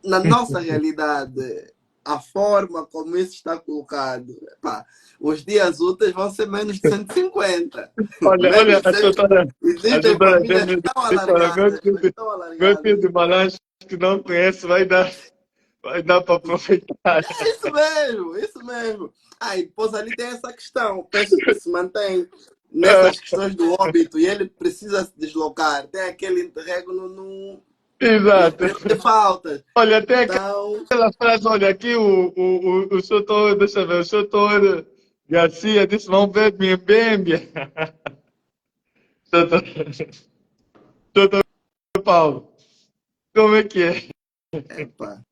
na nossa realidade, a forma como isso está colocado, os dias úteis vão ser menos de 150. Olha, a doutora, Existem famílias tão alargadas, meu tio de Malanche que não conhece vai dar para aproveitar. É isso mesmo, isso mesmo. E depois ali tem essa questão, penso que se mantém nessas questões do óbito e ele precisa se deslocar. Tem aquele interregno no Exato. de faltas. Olha, tem aquela frase, olha, aqui o doutor, deixa eu ver, o doutor Garcia disse, vamos ver minha bêmbia. Doutor Paulo, como é que é? Epa.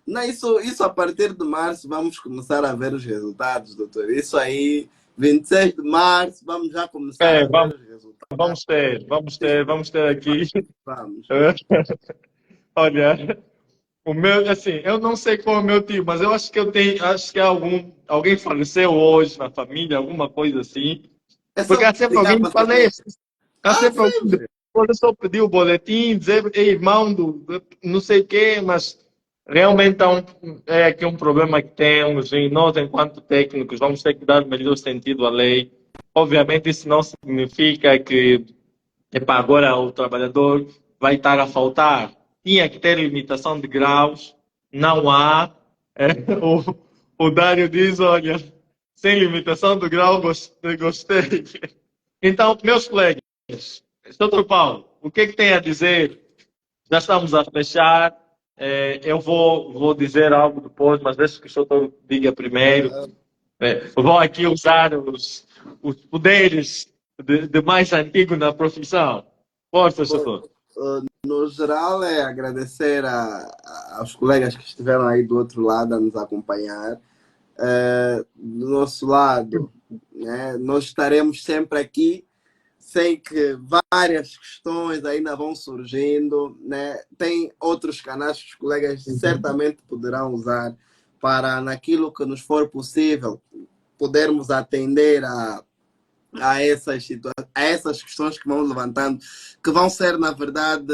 Não, isso a partir de março vamos começar a ver os resultados, doutor. Isso aí, 26 de março, vamos já começar a ver os resultados. Vamos ter aqui. Vamos. Olha, o meu, assim, eu não sei qual é o meu tio, mas eu acho que alguém faleceu hoje na família, alguma coisa assim. Porque há sempre alguém que falece. Há sempre alguém. Pode só pedir o boletim, dizer, irmão não sei o quê, mas realmente é aqui um problema que temos e nós, enquanto técnicos, vamos ter que dar o melhor sentido à lei. Obviamente, isso não significa que agora o trabalhador vai estar a faltar. Tinha que ter limitação de graus, não há. O Dário diz, olha, sem limitação de grau, gostei. Então, meus colegas, doutor Paulo, o que tem a dizer? Já estamos a fechar. Eu vou dizer algo depois, mas deixa que o doutor diga primeiro. Vou aqui usar os poderes de mais antigo na profissão. Força, doutor. No geral, é agradecer aos colegas que estiveram aí do outro lado a nos acompanhar. Do nosso lado, né, nós estaremos sempre aqui. sei que várias questões ainda vão surgindo, né? Tem outros canais que os colegas certamente poderão usar para, naquilo que nos for possível, podermos atender a essas questões que vão levantando, que vão ser, na verdade,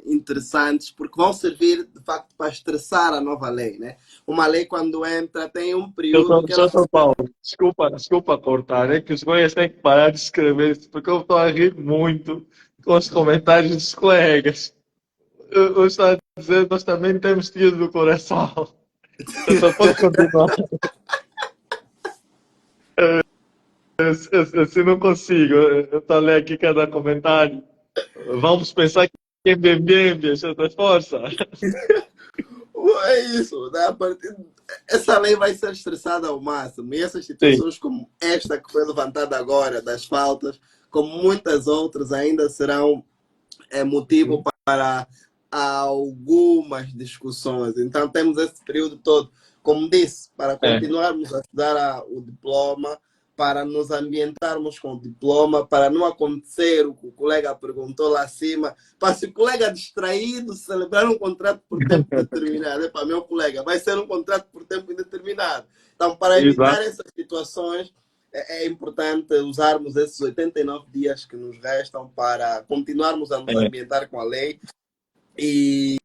interessantes, porque vão servir, de facto, para estressar a nova lei, né? Uma lei, quando entra, tem um período que ela... Doutor Paulo, desculpa cortar, é que os colegas têm que parar de escrever isso, porque eu estou a rir muito com os comentários dos colegas. Eu estou a dizer, nós também temos tido do coração. Eu só posso continuar. Assim não consigo. Eu estou a ler aqui cada comentário. Vamos pensar que é bem, essa força. É isso, né? Essa lei vai ser estressada ao máximo. E essas Sim. situações como esta que foi levantada agora, das faltas, como muitas outras, ainda serão motivo para algumas discussões. Então temos esse período todo, como disse, para continuarmos a estudar o diploma, para nos ambientarmos com o diploma, para não acontecer o que o colega perguntou lá acima, para se o colega distraído celebrar um contrato por tempo determinado, para meu colega, vai ser um contrato por tempo indeterminado. Então, para evitar essas situações, é importante usarmos esses 89 dias que nos restam para continuarmos a nos ambientar com a lei e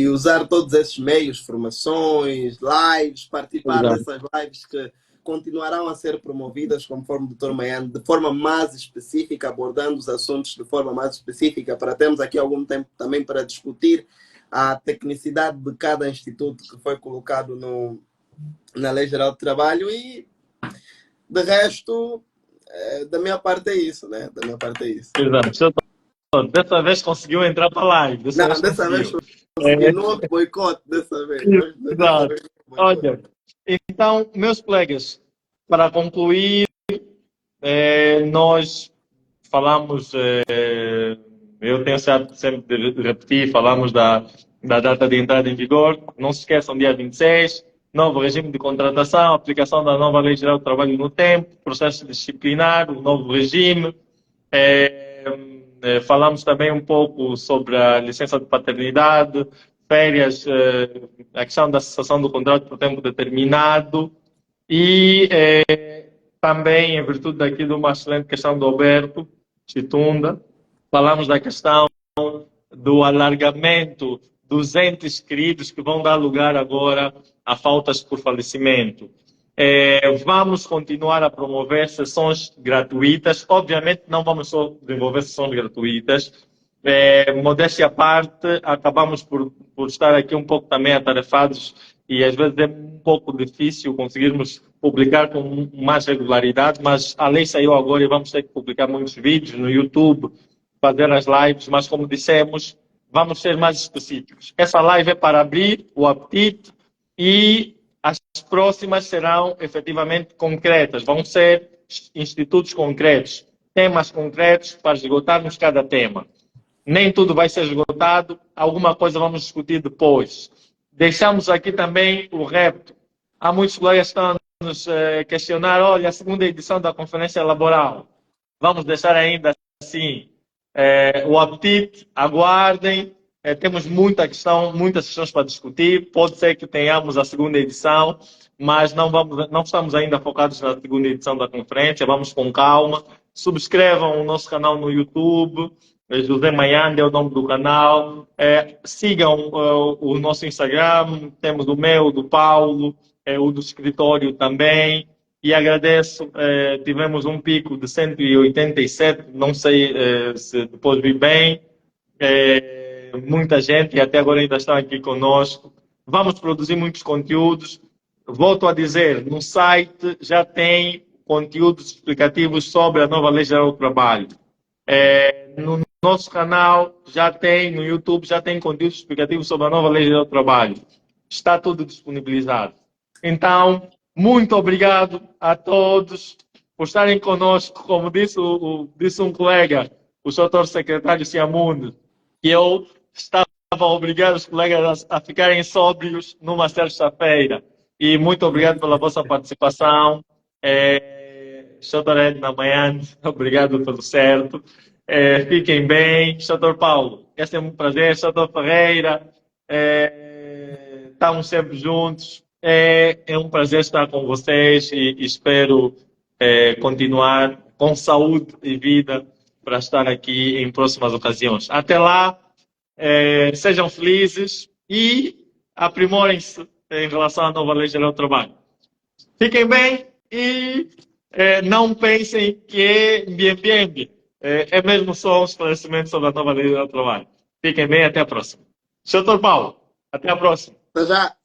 usar todos esses meios, formações, lives, participar dessas lives que continuarão a ser promovidas, conforme o Dr. Maiano, de forma mais específica, abordando os assuntos de forma mais específica, para termos aqui algum tempo também para discutir a tecnicidade de cada instituto que foi colocado na Lei Geral do Trabalho e, de resto, da minha parte é isso, né? Da minha parte é isso. Exato. Dessa vez conseguiu entrar para a live. Dessa vez consegui. Não houve boicote dessa vez. Exato. Olha, então, meus colegas, para concluir, nós falamos, eu tenho sempre de repetir, falamos da data de entrada em vigor. Não se esqueçam, dia 26, novo regime de contratação, aplicação da nova Lei Geral do Trabalho no tempo, processo disciplinar, o novo regime. Falamos também um pouco sobre a licença de paternidade, férias, a questão da cessação do contrato por tempo determinado e também, em virtude daqui de uma excelente questão do Alberto Chitunda, falamos da questão do alargamento dos entes queridos que vão dar lugar agora a faltas por falecimento. Vamos continuar a promover sessões gratuitas. Obviamente, não vamos só desenvolver sessões gratuitas. Modéstia à parte, acabamos por estar aqui um pouco também atarefados e às vezes é um pouco difícil conseguirmos publicar com mais regularidade, mas a lei saiu agora e vamos ter que publicar muitos vídeos no YouTube, fazer as lives, mas como dissemos, vamos ser mais específicos. Essa live é para abrir o apetite e as próximas serão efetivamente concretas, vão ser institutos concretos, temas concretos para esgotarmos cada tema. Nem tudo vai ser esgotado, alguma coisa vamos discutir depois. Deixamos aqui também o repto. Há muitos colegas que estão a nos questionar, olha, a segunda edição da Conferência Laboral. Vamos deixar ainda assim o apetite, aguardem. Temos muitas questões para discutir. Pode ser que tenhamos a segunda edição, mas não estamos ainda focados na segunda edição da conferência. Vamos com calma. Subscrevam o nosso canal no YouTube. José Maiande é o nome do canal. Sigam o nosso Instagram. Temos o meu, do Paulo, o do escritório também. E agradeço, tivemos um pico de 187, não sei se depois vi bem. Muita gente e até agora ainda estão aqui conosco. Vamos produzir muitos conteúdos. Volto a dizer, no site já tem conteúdos explicativos sobre a nova Lei Geral do Trabalho. No nosso canal já tem, no YouTube já tem conteúdos explicativos sobre a nova Lei Geral do Trabalho. Está tudo disponibilizado. Então, muito obrigado a todos por estarem conosco. Como disse um colega, o Dr. Secretário Siamundo, que eu estava a obrigar os colegas a ficarem sóbrios numa sexta-feira. E muito obrigado pela vossa participação. Dr. Edna Manhã, obrigado pelo certo. Fiquem bem. Dr. Paulo, é sempre um prazer. Dr. Ferreira, estamos sempre juntos. É um prazer estar com vocês e espero continuar com saúde e vida para estar aqui em próximas ocasiões. Até lá, sejam felizes e aprimorem-se em relação à nova Lei Geral do Trabalho. Fiquem bem e não pensem que é bien. É mesmo só um esclarecimento sobre a nova Lei Geral do Trabalho. Fiquem bem, até a próxima. Dr. Paulo, até a próxima. Até já.